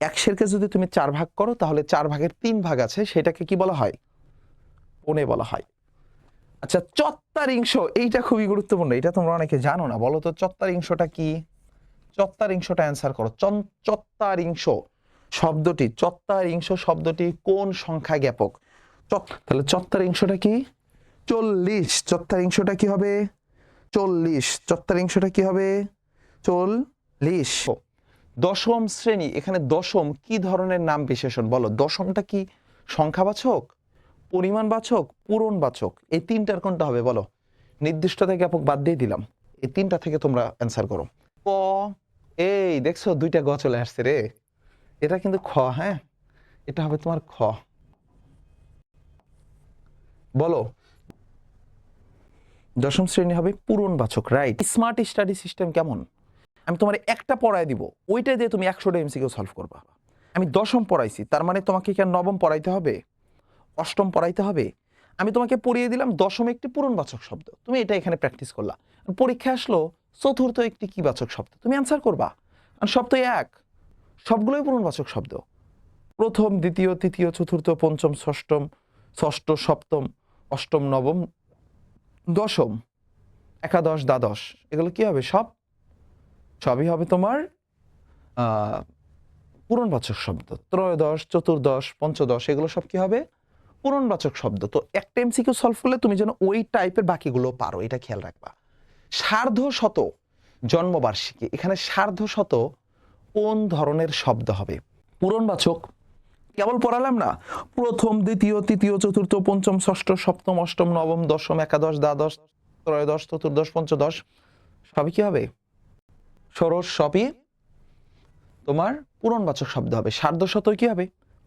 1/4কে যদি তুমি 4 ভাগ করো, তাহলে 4 ভাগের 3 ভাগ আছে, সেটাকে কি বলা হয়? পৌনে বলা হয়। আচ্ছা, চত্বারিংশ, এইটা খুবই গুরুত্বপূর্ণ। এটা তোমরা অনেকে জানো না। বলো তো চত্বারিংশটা কি? চত্বারিংশটা অ্যান্সার করো। চত্বারিংশ শব্দটি, চত্বারিংশ শব্দটি কোন সংখ্যা জ্ঞাপক? তাহলে চত্বারিংশটা কি? 40। চত্বারিংশটা কি হবে? 40। চত্বারিংশটা কি হবে? 40। দশম শ্রেণী, এখানে দশম কি ধরনের নাম বিশেষণ? বলো, দশমটা কি সংখ্যাবাচক, পরিমাণবাচক, পূরণবাচক? এই তিনটার কোনটা হবে বলো? নির্দিষ্টতা জ্ঞাপক বাদ দিয়ে দিলাম, এই তিনটা থেকে তোমরা অ্যান্সার করো। ক, এই দেখছো 2টা গ চলে আসছে রে। এটা কিন্তু খ। হ্যাঁ, এটা হবে তোমার খ। বলো, দশম শ্রেণী হবে পূরণবাচক, রাইট। স্মার্ট স্টাডি সিস্টেম কেমন? আমি তোমার একটা পড়ায় দিব, ওইটা দিয়ে তুমি 100টা এমসিকিউ সলভ করবা। আমি দশম পড়াইছি, তার মানে তোমাকে কি আর নবম পড়াইতে হবে, অষ্টম পড়াইতে হবে? আমি তোমাকে পড়িয়ে দিলাম দশম একটি পূরণবাচক শব্দ, তুমি এটা এখানে প্র্যাকটিস করলা। পরীক্ষা আসলো চতুর্থ একটি কি বাচক শব্দ, তুমি অ্যান্সার করবা। আর সব তো এক, সবগুলোই পূরণবাচক শব্দ। প্রথম, দ্বিতীয়, তৃতীয়, চতুর্থ, পঞ্চম, ষষ্ঠম, ষষ্ঠ, সপ্তম, অষ্টম, নবম, দশম, একাদশ, দ্বাদশ, এগুলো কি হবে? সবই হবে তোমার পূরণবাচক শব্দ। ত্রয়োদশ, চতুর্দশ, পঞ্চদশ, এগুলো সব কি হবে? পূরণবাচক শব্দ। তো একটা এমসিকিউ সলভ করলে তুমি যেন ওই টাইপের বাকিগুলো পারো, এটা খেয়াল রাখবা। সার্ধশত জন্মবার্ষিকী, এখানে সার্ধশত কোন ধরনের শব্দ হবে? পূরণবাচক। কেবল পড়ালাম না, প্রথম, দ্বিতীয়, তৃতীয়, চতুর্থ, পঞ্চম, ষষ্ঠ, সপ্তম, অষ্টম, নবম, দশম, একাদশ, দ্বাদশ, ত্রয়োদশ, চতুর্দশ, পঞ্চদশ, সবই কি হবে? ষোড়শ, সবই তোমার পূরণবাচক শব্দ হবে। সার্ধশত কি হবে?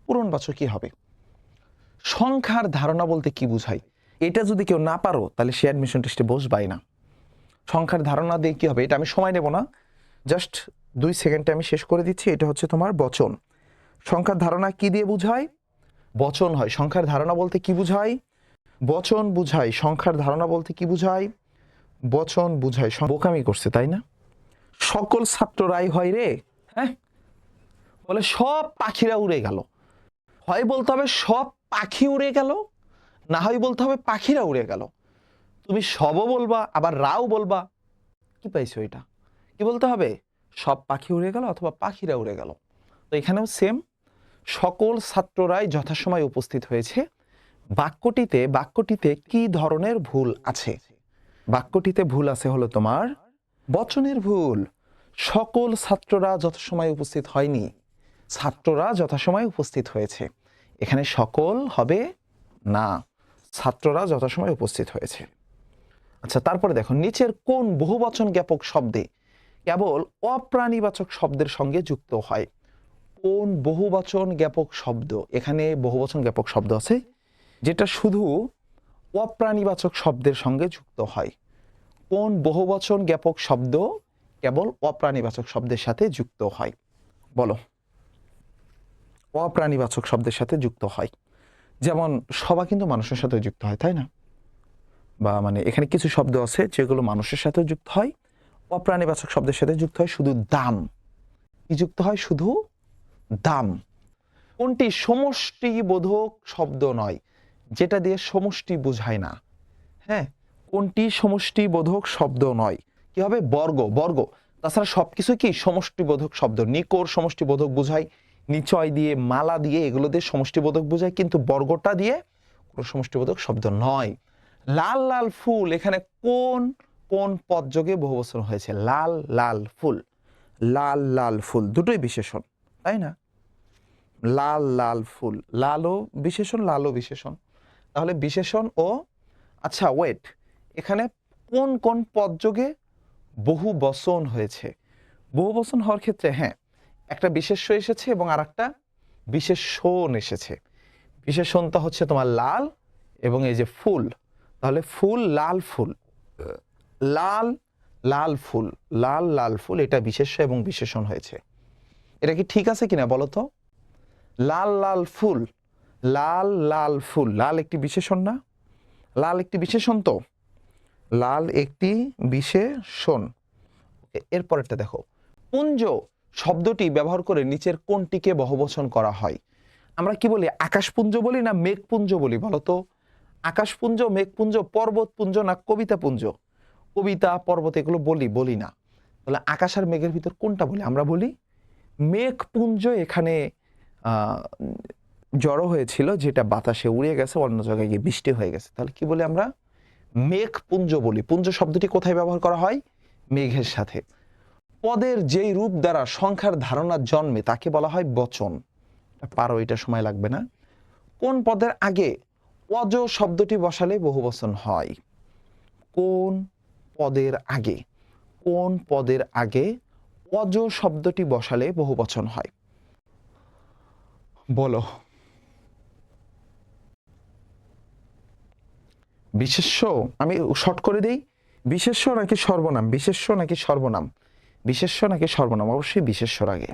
পূরণবাচকই হবে। সংখ্যার ধারণা বলতে কি বুঝায়? এটা যদি কেউ না পারো, তাহলে সে অ্যাডমিশন টেস্টে বসবাই না। সংখ্যার ধারণা দিয়ে কি হবে? এটা আমি সময় নেব না, জাস্ট 2 সেকেন্ডে আমি শেষ করে দিচ্ছি। এটা হচ্ছে তোমার বচন। সংখ্যার ধারণা কি দিয়ে বুঝায়? বচন হয়। সংখ্যার ধারণা বলতে কি বুঝায়? বচন বুঝায়। সংখ্যার ধারণা বলতে কি বুঝায়? বচন বুঝায়। বোকামি করছে তাই না? সকল ছাত্ররাই হয় রে। হ্যাঁ, বলে সব পাখিরা উড়ে গেল। হয় বলতে হবে সব পাখি উড়ে গেল, না হয় বলতে হবে পাখিরা উড়ে গেল। তুমি সবও বলবা আবার রাও বলবা, কি পাইছো এটা? কি বলতে হবে? সব পাখি উড়ে গেল অথবা পাখিরা উড়ে গেল। তো এখানেও সেম, সকল ছাত্ররাই যথাসময়ে উপস্থিত হয়েছে। বাক্যটিতে কি ধরনের ভুল আছে? বাক্যটিতে ভুল আছে হলো তোমার বচনের ভুল। সকল ছাত্ররা যথাসময়ে উপস্থিত হয়নি, ছাত্ররা যথাসময়ে উপস্থিত হয়েছে। এখানে সকল হবে না, ছাত্ররা যথাসময়ে উপস্থিত হয়েছে। আচ্ছা, তারপরে দেখো, নিচের কোন বহুবচন জ্ঞাপক শব্দে কেবল অপ্রাণীবাচক শব্দের সঙ্গে যুক্ত হয়? কোন বহুবচন জ্ঞাপক শব্দ? এখানে বহুবচন জ্ঞাপক শব্দ আছে যেটা শুধু অপ্রাণীবাচক শব্দের সঙ্গে যুক্ত হয়। কোন বহুবচন জ্ঞাপক শব্দ কেবল অপ্রাণীবাচক শব্দের সাথে যুক্ত হয়। বলো, অপ্রাণীবাচক শব্দের সাথে যুক্ত হয়। যেমন সভা কিন্তু মানুষের সাথে যুক্ত হয়, তাই না? বা মানে এখানে কিছু শব্দ আছে যেগুলো মানুষের সাথে যুক্ত হয়, অপ্রাণীবাচক শব্দের সাথে যুক্ত হয় শুধু দাম। কি যুক্ত হয়? শুধু দাম। কোনটি সমষ্টিবোধক শব্দ নয়, যেটা দিয়ে সমষ্টি বোঝায় না? হ্যাঁ, কোনটি সমষ্টিবোধক শব্দ নয়? কি হবে? বর্গ। বর্গ। তাছাড়া সবকিছু কি সমষ্টিবোধক শব্দ। নিকর সমষ্টিবোধক বোঝায়, নিচয় দিয়ে, মালা দিয়ে, এগুলো দিয়ে সমষ্টিবোধক বোঝায়, কিন্তু বর্গটা দিয়ে কোনো সমষ্টিবোধক শব্দ নয়। লাল লাল ফুল, এখানে কোন কোন পদযোগে বহুবচন হয়েছে? লাল লাল ফুল, লাল লাল ফুল দুটোই বিশেষণ, তাই না? লাল লাল ফুল, লালও বিশেষণ, লালও বিশেষণ। তাহলে বিশেষণ ও, আচ্ছা ওয়েট, এখানে কোন কোন পদযোগে বহু বচন হয়েছে? বহু বচন হওয়ার ক্ষেত্রে হ্যাঁ, একটা বিশেষ্য এসেছে এবং আর একটা বিশেষণ এসেছে। বিশেষণটা হচ্ছে তোমার লাল এবং এই যে ফুল, তাহলে ফুল লাল ফুল, লাল লাল ফুল, লাল লাল ফুল, এটা বিশেষ্য এবং বিশেষণ হয়েছে। এটা কি ঠিক আছে কিনা বলো তো? লাল লাল ফুল, লাল লাল ফুল, লাল একটি বিশেষণ না? লাল একটি বিশেষণ তো, লাল একটি বিশেষণ। এরপরেরটা দেখো, পুঞ্জ শব্দটি ব্যবহার করে নিচের কোনটিকে বহুবচন করা হয়? আমরা কি বলি? আকাশপুঞ্জ বলি না মেঘপুঞ্জ বলি বলো তো? আকাশপুঞ্জ, মেঘপুঞ্জ, পর্বতপুঞ্জ না কবিতাপুঞ্জ? কবিতা, পর্বত এগুলো বলি না। তাহলে আকাশ আর মেঘের ভিতর কোনটা বলি? আমরা বলি মেঘপুঞ্জ। এখানে জড়ো হয়েছিল, যেটা বাতাসে উড়ে গেছে, অন্য জায়গায় গিয়ে বৃষ্টি হয়ে গেছে। তাহলে কি বলি আমরা? মেঘপুঞ্জ বলি। পুঞ্জ শব্দটি কোথায় ব্যবহার করা হয়? মেঘের সাথে। পদের যেই রূপ দ্বারা সংখ্যার ধারণা জন্মে তাকে বলা হয় বচন। পারো, এটা সময় লাগবে না। কোন পদের আগে অজ শব্দটি বসালে বহুবচন হয়? কোন পদের আগে, কোন পদের আগে অজ শব্দটি বসালে বহুবচন হয়? বলো। বিশেষ্য, আমি শর্ট করে দেই, বিশেষ্য নাকি সর্বনাম? বিশেষ্য নাকি সর্বনাম? বিশেষ্য নাকি সর্বনাম? অবশ্যই বিশেষ্যর আগে।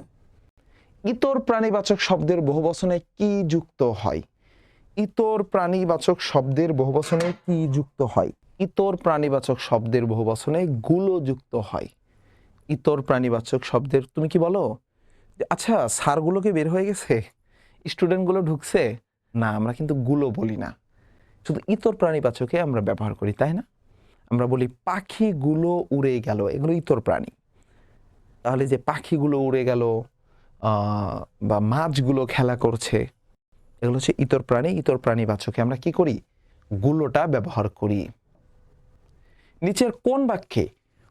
ইতর প্রাণীবাচক শব্দের বহুবচনে কি যুক্ত হয়? ইতর প্রাণীবাচক শব্দের বহুবচনে কি যুক্ত হয়? ইতর প্রাণীবাচক শব্দের বহুবচনে গুলো যুক্ত হয়। ইতর প্রাণীবাচক শব্দের, তুমি কি বলো আচ্ছা স্যারগুলোকে বের হয়ে গেছে, স্টুডেন্টগুলো ঢুকছে? না, আমরা কিন্তু গুলো বলি না, শুধু ইতর প্রাণীবাচকে আমরা ব্যবহার করি, তাই না? আমরা বলি পাখিগুলো উড়ে গেল, এগুলো ইতর প্রাণী। তাহলে যে পাখিগুলো উড়ে গেল বা মাছগুলো খেলা করছে, এগুলো হচ্ছে ইতর প্রাণী। ইতর প্রাণীবাচকে আমরা কি করি? গুলোটা ব্যবহার করি। নিচের কোন বাক্যে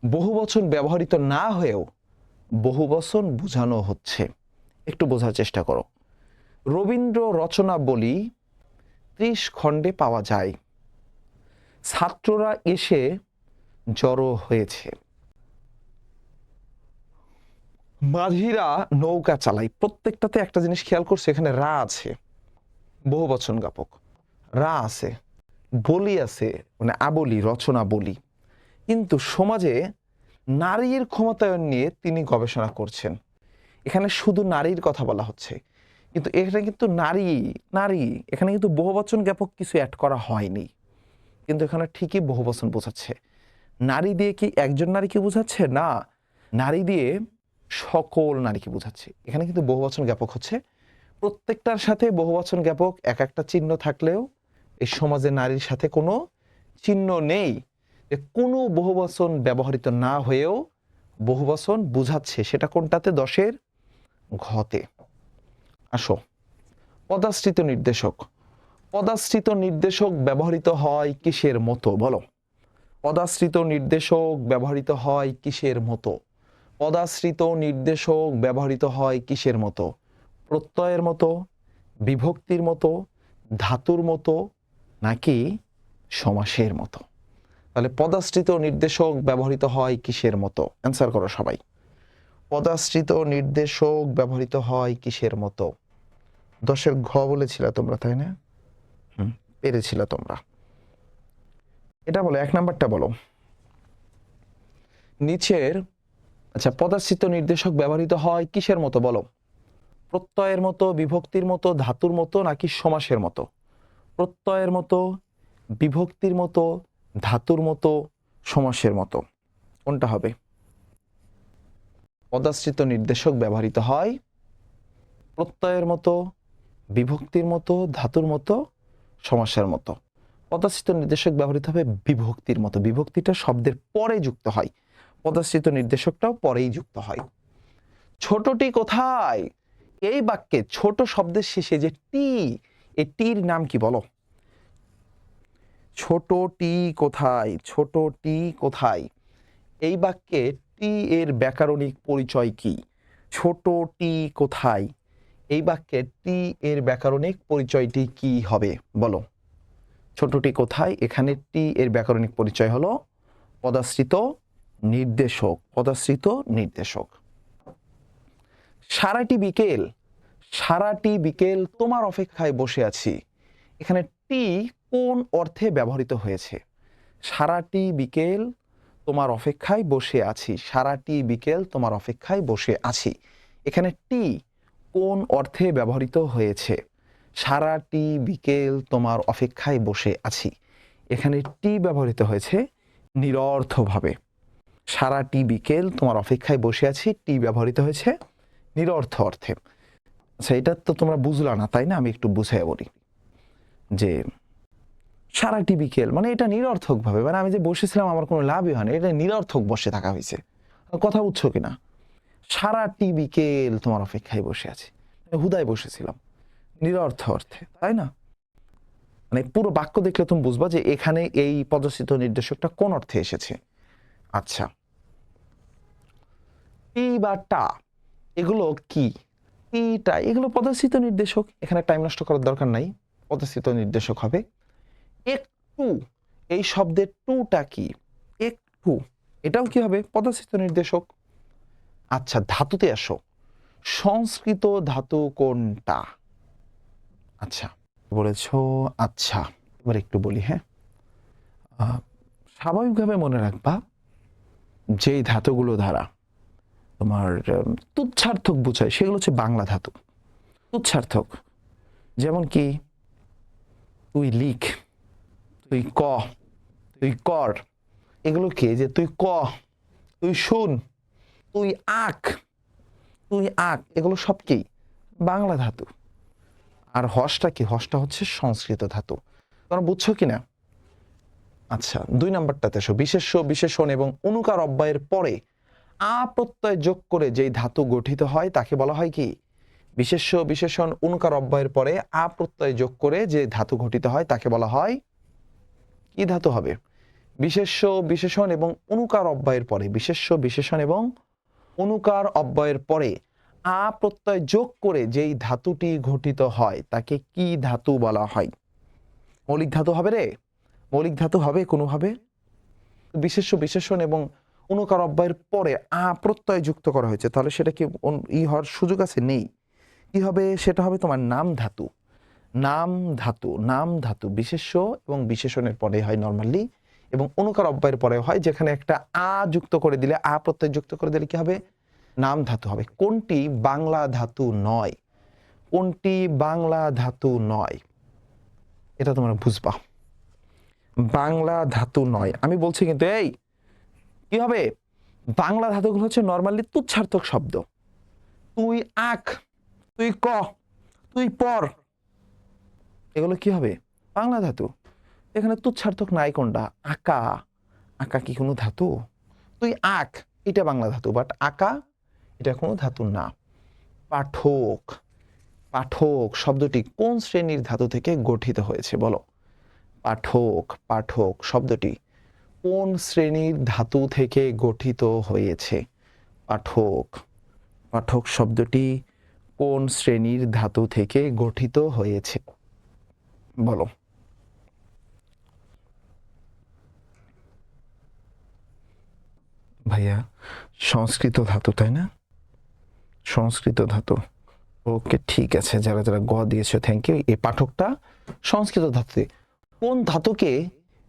বহুবচন ব্যবহৃত না হয়েও বহুবচন বোঝানো হচ্ছে? একটু বোঝার চেষ্টা করো। রবীন্দ্র রচনাবলী 30 খণ্ডে পাওয়া যায়। ছাত্ররা এসে জড়ো হয়েছে। মাঝিরা নৌকা চালায়। প্রত্যেকটাতে একটা জিনিস খেয়াল করছে, এখানে রা আছে, বহুবচন জ্ঞাপক। রা আছে, বলি আছে, মানে আবলি, রচনা বলি। কিন্তু সমাজে নারীর ক্ষমতায়ন নিয়ে তিনি গবেষণা করছেন। এখানে শুধু নারীর কথা বলা হচ্ছে, কিন্তু এখানে কিন্তু নারী নারী, এখানে কিন্তু বহুবচন জ্ঞাপক কিছু অ্যাড করা হয়নি, কিন্তু এখানে ঠিকই বহুবচন বোঝাচ্ছে। নারী দিয়ে কি একজন নারীকে বোঝাচ্ছে? না, নারী দিয়ে সকল নারীকে বোঝাচ্ছে। এখানে কিন্তু বহুবচন জ্ঞাপক হচ্ছে। প্রত্যেকটার সাথে বহুবচন জ্ঞাপক এক একটা চিহ্ন থাকলেও এই সমাজে নারীর সাথে কোনো চিহ্ন নেই। কোনো বহুবচন ব্যবহৃত না হয়েও বহুবচন বুঝাচ্ছে। সেটা কোনটাতে? 10-এর ঘতে। আসো, পদাশ্রিত নির্দেশক। পদাশ্রিত নির্দেশক ব্যবহৃত হয় কিসের মতো? বলো। পদাশ্রিত নির্দেশক ব্যবহৃত হয় কিসের মতো? পদাশ্রিত নির্দেশক ব্যবহৃত হয় কিসের মতো? প্রত্যয়ের মতো, বিভক্তির মতো, ধাতুর মতো, নাকি সমাসের মতো? তাহলে পদাশ্রিত নির্দেশক ব্যবহৃত হয় কিসের মতো? অ্যান্সার করো সবাই। পদাশ্রিত নির্দেশক ব্যবহৃত হয় কিসের মতো? 10-এর ঘ বলেছিল তোমরা, তাই না? পেরেছিল তোমরা। এটা বলো, 1 নাম্বারটা বলো। নিচের আচ্ছা, পদাশ্রিত নির্দেশক ব্যবহৃত হয় কিসের মতো বলো? প্রত্যয়ের মতো, বিভক্তির মতো, ধাতুর মতো নাকি সমাসের মতো? প্রত্যয়ের মতো, বিভক্তির মতো, ধাতুর মতো, সমাসের মতো, কোনটা হবে? পদাশ্রিত নির্দেশক ব্যবহৃত হয় প্রত্যয়ের মতো, বিভক্তির মতো, ধাতুর মতো, সমাসের মতো। পদাশ্রিত নির্দেশক ব্যবহৃত হবে বিভক্তির মতো। বিভক্তিটা শব্দের পরে যুক্ত হয়, পদাশ্রিত নির্দেশকটাও পরেই যুক্ত হয়। ছোটটি কোথায়? এই বাক্যে ছোট শব্দের শেষে যে টি, এই টির নাম কি বলো? ছোটটি কোথায়? ছোটটি কোথায়? এই বাক্যে টি এর ব্যাকরণিক পরিচয় কি? ছোটটি কোথায়? এই বাক্যে টি এর ব্যাকরণিক পরিচয়টি কি হবে বলো? ছোটটি কোথায়, এখানে টি এর ব্যাকরণিক পরিচয় হলো পদাশ্রিত নির্দেশক। পদাশ্রিত নির্দেশক। সারাটি বিকেল, সারাটি বিকেল তোমার অপেক্ষায় বসে আছি, এখানে টি কোন অর্থে ব্যবহৃত হয়েছে? সারাটি বিকেল তোমার অপেক্ষায় বসে আছি, সারাটি বিকেল তোমার অপেক্ষায় বসে আছি, এখানে টি কোন অর্থে ব্যবহৃত হয়েছে? সারাটি বিকেল তোমার অপেক্ষায় বসে আছি, এখানে টি ব্যবহৃত হয়েছে নিরর্থভাবে। সারাটি বিকেল তোমার অপেক্ষায় বসে আছি, টি ব্যবহৃত হয়েছে নিরর্থ অর্থে। আচ্ছা, এটা তো তোমরা বুঝলা না, তাই না? আমি একটু বুঝাই বলি যে সারাটি বিকেল মানে এটা নিরর্থক ভাবে, মানে আমি যে বসেছিলাম আমার কোনো লাভই হয়নি, এটা নিরর্থক বসে থাকা হয়েছে। কথা বুঝছো কিনা? সারাটি বিকেল তোমার অপেক্ষায় বসে আছি, হুদায় বসেছিলাম, নিরর্থ অর্থে, তাই না? মানে পুরো বাক্য দেখলে তুমি বুঝবা যে এখানে এই পদস্থিত নির্দেশকটা কোন অর্থে এসেছে। আচ্ছা, টি বা টা এগুলো কি? টিটা এগুলো পদস্থিত নির্দেশক, এখানে টাইম নষ্ট করার দরকার নাই, পদস্থিত নির্দেশক হবে। একটু, এই শব্দের টুটা কি? একটু, এটাও কি হবে? পদস্থিত নির্দেশক। আচ্ছা, ধাতুতে আসো, সংস্কৃত ধাতু কোনটা? আচ্ছা বলেছ। আচ্ছা, এবার একটু বলি, হ্যাঁ, স্বাভাবিকভাবে মনে রাখবা যেই ধাতুগুলো দ্বারা তোমার তুচ্ছার্থক বোঝায় সেগুলো হচ্ছে বাংলা ধাতু। তুচ্ছার্থক যেমন কি তুই লিখ, তুই ক, তুই কর, এগুলো কি? যে তুই ক, তুই শুন, তুই আঁক, তুই আঁক, এগুলো সব কি? বাংলা ধাতু। আর হসটা কি? হসটা হচ্ছে সংস্কৃত ধাতু। তোমরা বুঝছো কিনা? আচ্ছা, 2 নাম্বারটাতে এসো। বিশেষ্য, বিশেষণ এবং অনুকার অব্যয়ের পরে আ প্রত্যয় যোগ করে যেই ধাতু গঠিত হয় তাকে বলা হয় কি? বিশেষ্য, বিশেষণ, অনুকার অব্যয়ের পরে আ প্রত্যয় যোগ করে যে ধাতু গঠিত হয় তাকে বলা হয় কি ধাতু হবে? বিশেষ্য, বিশেষণ এবং অনুকার অব্যয়ের পরে, বিশেষ্য, বিশেষণ এবং অনুকার অব্যয়ের পরে আ প্রত্যয় যোগ করে যেই ধাতুটি গঠিত হয় তাকে কি ধাতু বলা হয়? মৌলিক ধাতু হবে রে, মৌলিক ধাতু হবে কোনোভাবে। বিশেষ্য, বিশেষণ এবং অনুকার অব্যয়ের পরে আ প্রত্যয় যুক্ত করা হয়েছে, তাহলে সেটা কি হওয়ার সুযোগ আছে? নেই। কি হবে? সেটা হবে তোমার নাম ধাতু। নাম ধাতু, নাম ধাতু বিশেষ্য এবং বিশেষণের পরে হয় নর্মালি, এবং অনুকার অব্যয়ের পরে হয়, যেখানে একটা আ যুক্ত করে দিলে, আ প্রত্যয় যুক্ত করে দিলে কি হবে? নাম ধাতু হবে। কোনটি বাংলা ধাতু নয়? কোনটি বাংলা ধাতু নয়? এটা তোমরা বুঝবা। বাংলা ধাতু নয় আমি বলছি কিন্তু। এই কি হবে? বাংলা ধাতুগুলো হচ্ছে নর্মালি তুচ্ছার্থক শব্দ। তুই আঁক, তুই ক, তুই পর, এগুলো কি হবে? বাংলা ধাতু। এখানে তুচ্ছার্থক নাই কোনটা? আঁকা। আঁকা কি কোনো ধাতু? তুই আঁক, এটা বাংলা ধাতু, বাট আঁকা এটা কোনো ধাতু না। পাঠক, পাঠক শব্দটি কোন শ্রেণীর ধাতু থেকে গঠিত হয়েছে বলো? পাঠক, পাঠক শব্দটি কোন শ্রেণীর ধাতু থেকে গঠিত হয়েছে? পাঠক, পাঠক শব্দটি কোন শ্রেণীর ধাতু থেকে গঠিত হয়েছে বলো? ভাইয়া সংস্কৃত ধাতু, তাই না? সংস্কৃত ধাতু। ওকে, ঠিক আছে, যারা যারা গ দিয়েছো থ্যাংক ইউ। এই পাঠকটা সংস্কৃত ধাতুতে। কোন ধাতুকে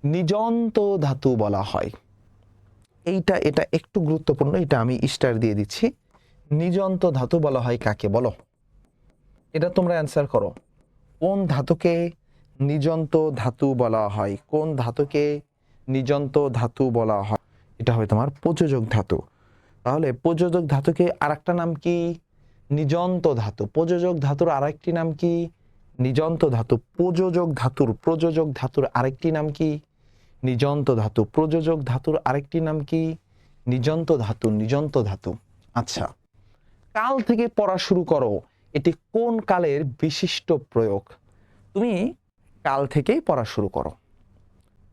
নিযন্ত ধাতু বলা হয়? এটা একটু গুরুত্বপূর্ণ, এটা আমি স্টার দিয়ে দিচ্ছি। নিযন্ত ধাতু বলা হয় কাকে বলো? এটা তোমরা অ্যান্সার করো। কোন ধাতুকে নিযন্ত ধাতু বলা হয়? কোন ধাতুকে নিযন্ত ধাতু বলা হয়? এটা হয় তোমার প্রযোজক ধাতু। তাহলে প্রযোজক ধাতুকে আরেকটা নাম কি? নিযন্ত ধাতু। প্রযোজক ধাতুর আরেকটি নাম কি? নিযন্ত ধাতু। প্রযোজক ধাতুর আরেকটি নাম কি? নিযন্ত ধাতু। প্রযোজক ধাতুর আরেকটি নাম কি? নিযন্ত ধাতু। আচ্ছা, কাল থেকে পড়া শুরু করো, এটি কোন কালের বিশিষ্ট প্রয়োগ? তুমি কাল থেকেই পড়া শুরু করো।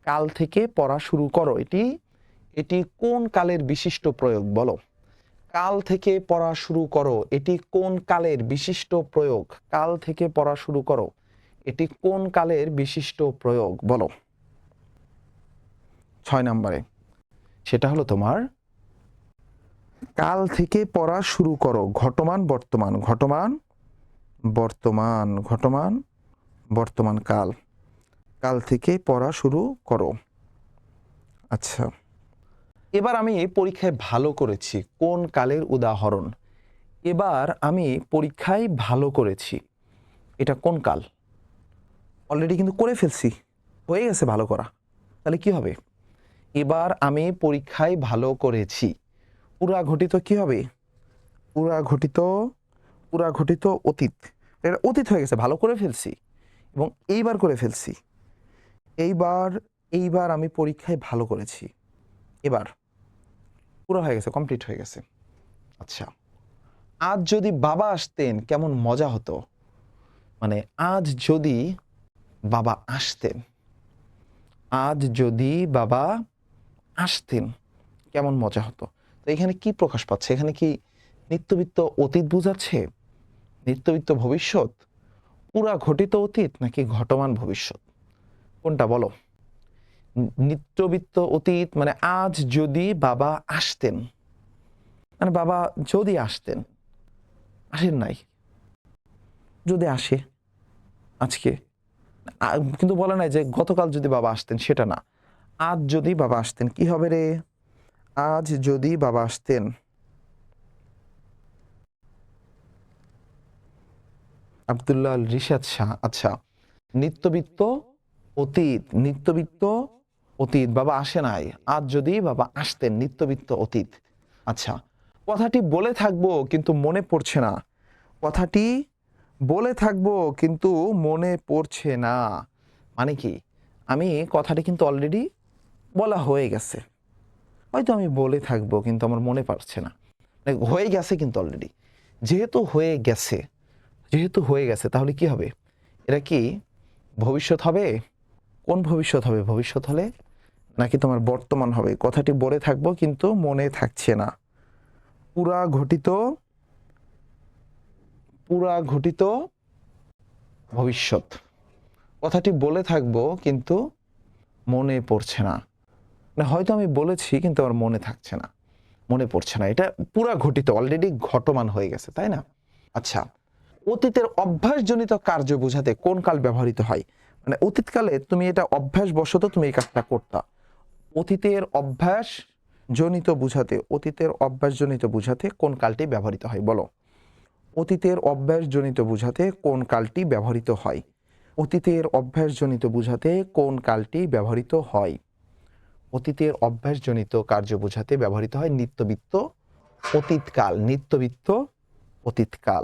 কাল থেকে পড়া শুরু করো, এটি কোন কালের বিশিষ্ট প্রয়োগ বলো? কাল থেকে পড়া শুরু করো, এটি কোন কালের বিশিষ্ট প্রয়োগ? কাল থেকে পড়া শুরু করো, এটি কোন কালের বিশিষ্ট প্রয়োগ বলো? 6 নম্বরে সেটা হলো তোমার কাল থেকে পড়া শুরু করো, ঘটমান বর্তমান কাল। কাল থেকে পড়া শুরু করো। আচ্ছা, এবার আমি পরীক্ষায় ভালো করেছি কোন কালের উদাহরণ? এবার আমি পরীক্ষায় ভালো করেছি, এটা কোন কাল? অলরেডি কিন্তু করে ফেলছি, হয়ে গেছে ভালো করা। তাহলে কি হবে? এবার আমি পরীক্ষায় ভালো করেছি, পুরা ঘটিত কি হবে? পুরা ঘটিত অতীত। এটা অতীত হয়ে গেছে, ভালো করে ফেলছি এবং এইবার করে ফেলছি। এইবার আমি পরীক্ষায় ভালো করেছি, এবার পুরো হয়ে গেছে, কমপ্লিট হয়ে গেছে। আচ্ছা, আজ যদি বাবা আসতেন কেমন মজা হতো? মানে আজ যদি বাবা আসতেন, আজ যদি বাবা আসতেন কেমন মজা হতো। তো এখানে কি প্রকাশ পাচ্ছে? এখানে কি নিত্যবিত্ত অতীত বোঝাচ্ছে, নিত্যবিত্ত ভবিষ্যৎ, পুরা ঘটিত অতীত নাকি ঘটমান ভবিষ্যৎ? কোনটা বলো? নিত্যবিত্ত অতীত মানে আজ যদি বাবা আসতেন, মানে বাবা যদি আসতেন, আসেন নাই, যদি আসে আজকে, কিন্তু বলে নাই যে গতকাল যদি বাবা আসতেন, সেটা না। আজ যদি বাবা আসতেন কি হবে রে? আজ যদি বাবা আসতেন, আব্দুল্লাহ রিশাদ শাহ। আচ্ছা, নিত্যবিত্ত অতীত, বাবা আসে নাই, আজ যদি বাবা আসতেন, নিত্যবিত্ত অতীত। আচ্ছা, কথাটি বলে থাকবো কিন্তু মনে পড়ছে না, কথাটি বলে থাকবো কিন্তু মনে পড়ছে না মানে কি? আমি কথাটি কিন্তু অলরেডি বলা হয়ে গেছে, হয়তো আমি বলে থাকবো কিন্তু আমার মনে পড়ছে না, হয়ে গেছে কিন্তু অলরেডি। যেহেতু হয়ে গেছে তাহলে কি হবে? এটা কি ভবিষ্যৎ হবে? কোন ভবিষ্যৎ হবে? ভবিষ্যৎ হলে নাকি তোমার বর্তমান হবে? কথাটি বলে থাকবো কিন্তু মনে থাকছে না, পুরা ঘটিত ভবিষ্যৎ। কথাটি বলে থাকবো কিন্তু মনে পড়ছে না, মানে হয়তো আমি বলেছি কিন্তু আমার মনে থাকছে না, মনে পড়ছে না। এটা পুরা ঘটিত, অলরেডি ঘটমান হয়ে গেছে, তাই না? আচ্ছা, অতীতের অভ্যাসজনিত কার্য বোঝাতে কোন কাল ব্যবহৃত হয়? মানে অতীতকালে তুমি এটা অভ্যাসবশত তুমি এই কাজটা করতা। অতীতের অভ্যাসজনিত বোঝাতে কোন কালটি ব্যবহৃত হয় বলো? অতীতের অভ্যাসজনিত বোঝাতে কোন কালটি ব্যবহৃত হয়? অতীতের অভ্যাসজনিত বোঝাতে কোন কালটি ব্যবহৃত হয়? অতীতের অভ্যাসজনিত কার্য বোঝাতে ব্যবহৃত হয় নিত্যবিত্ত অতীতকাল।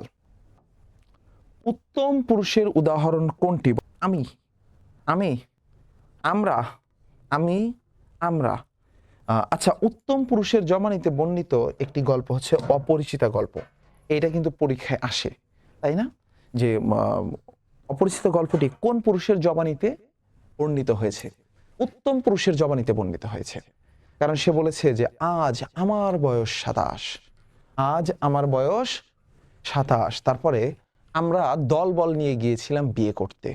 উত্তম পুরুষের উদাহরণ কোনটি? আমরা। আচ্ছা, উত্তম পুরুষের জমানিতে বর্ণিত একটি গল্প হচ্ছে অপরিচিতা গল্প। এটা কিন্তু পরীক্ষায় আসে, তাই না? যে অপরিচিত গল্পটি কোন পুরুষের জবানিতে বর্ণিত হয়েছে? উত্তম পুরুষের জবানিতে বর্ণিত হয়েছে, কারণ সে বলেছে যে আজ আমার বয়স 27। তারপরে আমরা দলবল নিয়ে গিয়েছিলাম বিয়ে করতে,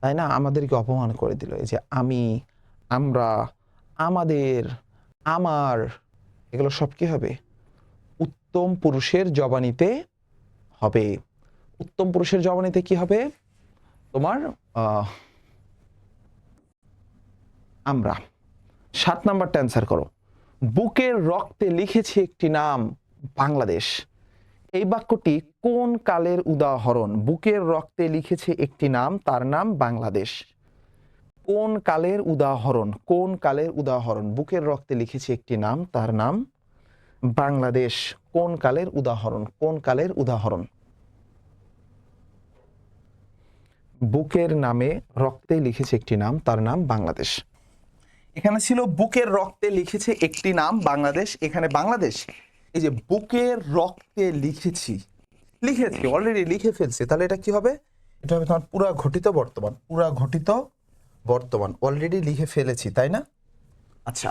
তাই না? আমাদেরকে অপমান করে দিল। এই যে আমরা, আমাদের, আমার, এগুলো সব কি হবে? উত্তম পুরুষের জবানিতে হবে। উত্তম পুরুষের জবানিতে কি হবে? তোমার আমরা। 7 নাম্বারটা অ্যান্সার করো। বুকের রক্তে লিখেছে একটি নাম বাংলাদেশ। এই বাক্যটি কোন কালের উদাহরণ? বুকের রক্তে লিখেছে একটি নাম, তার নাম বাংলাদেশ। কোন কালের উদাহরণ? কোন কালের উদাহরণ? বুকের রক্তে লিখেছে একটি নাম, তার নাম বাংলাদেশ। কোন কালের উদাহরণ? কোন কালের উদাহরণ? বুকের নামে রক্তে লিখেছে একটি নাম, তার নাম বাংলাদেশ। এখানে ছিল বুকের রক্তে লিখেছে একটি নাম বাংলাদেশ, এখানে বাংলাদেশ। এই যে বুকের রক্তে লিখেছি, লিখেছি অলরেডি লিখে ফেলছে, তাহলে এটা কি হবে? এটা হবে তোমার পুরা ঘটিত বর্তমান। পুরা ঘটিত বর্তমান, অলরেডি লিখে ফেলেছি, তাই না? আচ্ছা,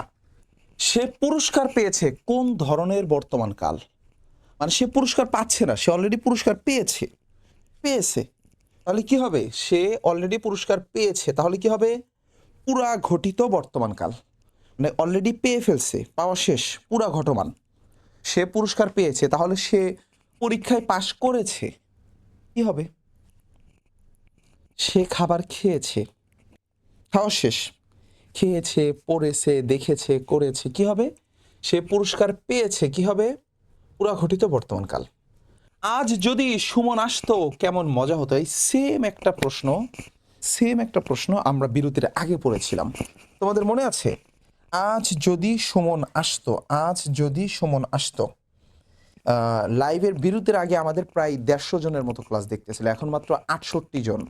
সে পুরস্কার পেয়েছে কোন ধরনের বর্তমান কাল? মানে সে পুরস্কার পাচ্ছে না, সে অলরেডি পুরস্কার পেয়েছে। পেয়েছে তাহলে কি হবে? সে অলরেডি পুরস্কার পেয়েছে, তাহলে কি হবে? পুরা ঘটিত বর্তমান কাল। মানে অলরেডি পেয়ে ফেলছে, পাওয়া শেষ, পুরা ঘটমান। সে পুরস্কার পেয়েছে, তাহলে সে পরীক্ষায় পাশ করেছে, কি হবে? সে খাবার খেয়েছে, খাওয়া শেষ। খেয়েছে, পড়েছে, দেখেছে, করেছে, কি হবে? সে পুরস্কার পেয়েছে, কি হবে? পুরা ঘটিত বর্তমান কাল। আজ যদি সুমন আসতো কেমন মজা হতো, এই সেম একটা প্রশ্ন, সেম একটা প্রশ্ন আমরা বিরতির আগে পড়েছিলাম, তোমাদের মনে আছে? আজ যদি সুমন আসতো, আজ যদি সুমন আসতো। লাইভের বিরতির আগে আমাদের প্রায় 150 জনের মতো ক্লাস দেখতেছিল, এখন মাত্র 68 জন,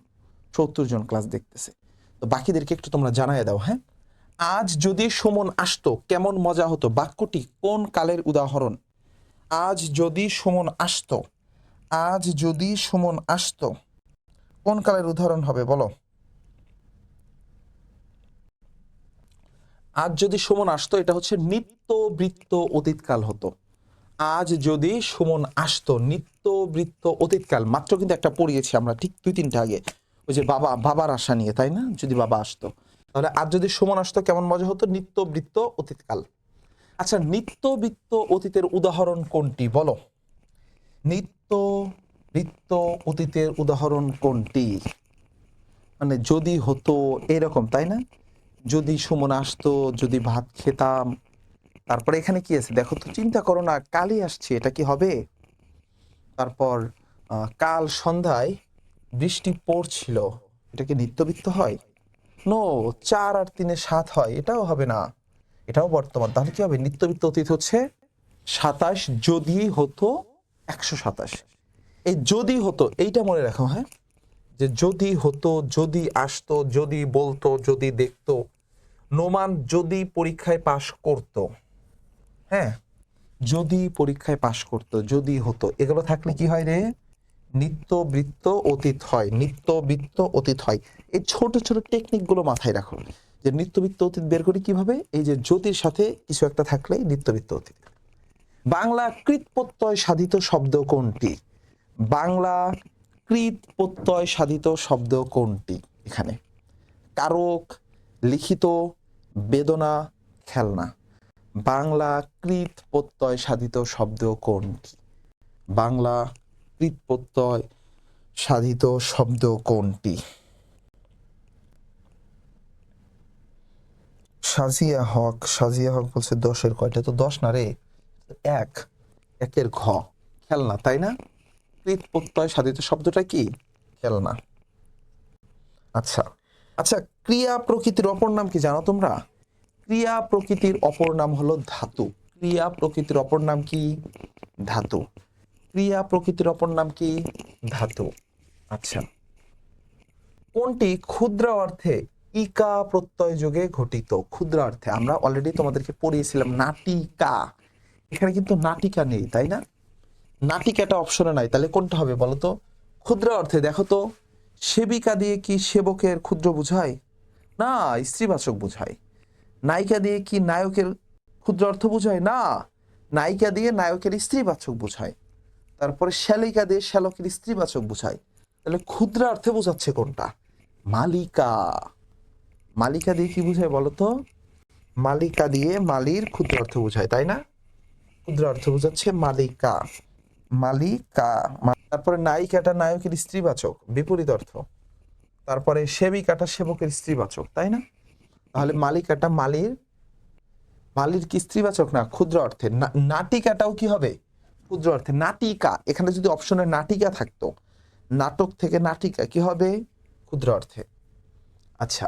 70 জন ক্লাস দেখতেছে। তো বাকিদেরকে একটু তোমরা জানায় দাও। হ্যাঁ, আজ যদি সুমন আসতো কেমন মজা হতো বাক্যটি কোন কালের উদাহরণ? আজ যদি সুমন আসতো, আজ যদি সুমন আসতো কোন কালের উদাহরণ হবে বলো? আজ যদি সুমন আসতো, এটা হচ্ছে নিত্যবৃত্ত অতীতকাল হতো। আজ যদি সুমন আসতো, নিত্যবৃত্ত অতীতকাল। মাত্র কিন্তু একটা পড়িয়েছি আমরা, ঠিক 2-3টা আগে, ওই যে বাবার আশা নিয়ে, তাই না? যদি বাবা আসতো, তাহলে আজ যদি সুমন আসতো কেমন মজা হতো? নিত্যবৃত্ত অতীতকাল। আচ্ছা, নিত্যবৃত্ত অতীতের উদাহরণ কোনটি বলো? নিত্যবৃত্ত অতীতের উদাহরণ কোনটি? মানে যদি হতো এরকম, তাই না? যদি সুমন আসতো, যদি ভাত খেতাম। তারপরে এখানে কি আছে দেখো তো, চিন্তা করো না, কালই আসছে, এটা কি হবে? তারপর কাল সন্ধ্যায় বৃষ্টি পড়ছিল, এটা কি নিত্যবৃত্ত হয়? নো, 4 আর 3 7 হয়, এটাও হবে না, এটাও বর্তমান। তাহলে কি হবে? নিত্যবৃত্ত অতীত হচ্ছে 27, যদি হতো 127। এই যদি হতো এইটা মনে রাখো, হ্যাঁ, যে যদি হতো, যদি আসতো, যদি বলতো, যদি দেখতো। নোমান যদি পরীক্ষায় পাশ করতো, হ্যাঁ, যদি পরীক্ষায় পাশ করতো, যদি হতো, এগুলো থাকলে কি হয় রে? নিত্যবৃত্ত অতীত হয়, নিত্যবৃত্ত অতীত হয়। এই ছোট ছোট টেকনিকগুলো মাথায় রাখো, যে নিত্যবৃত্ত অতীত বের করি কিভাবে? এই যে যদির সাথে কিছু একটা থাকলেই নিত্যবৃত্ত অতীত। বাংলা কৃত প্রত্যয় সাধিত শব্দ কোনটি? বাংলা কৃত প্রত্যয় সাধিত শব্দ কোনটি? এখানে কারক, লিখিত, বেদনা, খেলনা। বাংলা কৃত প্রত্যয় সাধিত শব্দ কোনটি? বাংলা কৃত প্রত্যয় সাধিত শব্দ কোনটি? সাজিয়া হক, সাজিয়া হক বলছে 10-এর কয়টা? তো 10 না রে, 1, 1-এর ঘ, খেলনা, তাই না? কৃত প্রত্যয় সাধিত শব্দটা কি? খেলনা। আচ্ছা আচ্ছা, ক্রিয়া প্রকৃতির অপর নাম কি জানো তোমরা? ক্রিয়া প্রকৃতির অপর নাম হলো ধাতু। ক্রিয়া প্রকৃতির অপর নাম কি? ধাতু। ক্রিয়া প্রকৃতির অপর নাম কি? ধাতু। আচ্ছা, কোনটি ক্ষুদ্র অর্থে ইকা প্রত্যয় যোগে ঘটিত? ক্ষুদ্র অর্থে আমরা অলরেডি তোমাদেরকে পড়িয়েছিলাম নাটিকা, এখানে কিন্তু নাটিকা নেই, তাই না? নাটিকাটা অপশনে নাই, তাহলে কোনটা হবে বলো তো? ক্ষুদ্র অর্থে দেখো তো, সেবিকা দিয়ে কি সেবকের ক্ষুদ্র বুঝায়? না, স্ত্রীবাচক বুঝায়। নায়িকা দিয়ে কি নায়কের ক্ষুদ্র অর্থ বুঝায়? না, নায়িকা দিয়ে নায়কের স্ত্রীবাচক বুঝায়। তারপরে শ্যালিকা দিয়ে শ্যালকের স্ত্রীবাচক বুঝায়। তাহলে ক্ষুদ্র অর্থে বোঝাচ্ছে কোনটা? মালিকা। মালিকা দিয়ে কি বুঝায় বলো তো? মালিকা দিয়ে মালির ক্ষুদ্র অর্থ বুঝায়, তাই না? ক্ষুদ্র অর্থ বোঝাচ্ছে মালিকা, মালিকা। তারপরে নায়িকাটা নায়কের স্ত্রীবাচক, বিপরীত অর্থ। তারপরে সেবিকাটা সেবকের স্ত্রীবাচক, তাই না? তাহলে মালিকাটা মালির বালির কি স্ত্রীবাচক? না, ক্ষুদ্র অর্থে। নাটিকাটাও কি হবে? ক্ষুদ্র অর্থে। নাটিকা, এখানে যদি অপশনে নাটিকা থাকতো, নাটক থেকে নাটিকা, কি হবে? ক্ষুদ্র অর্থে। আচ্ছা,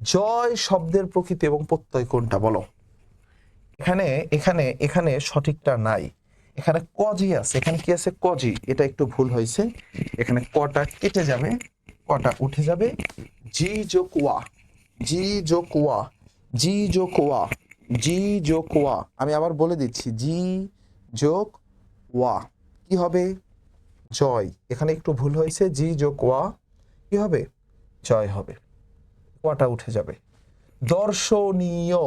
জয় শব্দের প্রকৃতি এবং প্রত্যয় কোনটা বলো? এখানে এখানে এখানে সঠিকটা নাই, এখানে কজি আছে। এখানে কি আছে? কজি। এটা একটু ভুল হয়েছে, এখানে কটা কেটে যাবে, কটা উঠে যাবে। জি যোগ ওয়া, জি যোগ ওয়া, জি যোগ ওয়া, জি যোগ ওয়া। আমি আবার বলে দিচ্ছি, জি যোগ ওয়া কি হবে? জয়। এখানে একটু ভুল হয়েছে, জি যোগ ওয়া কি হবে? জয় হবে। ওয়াটা উঠে যাবে। দর্শনীয়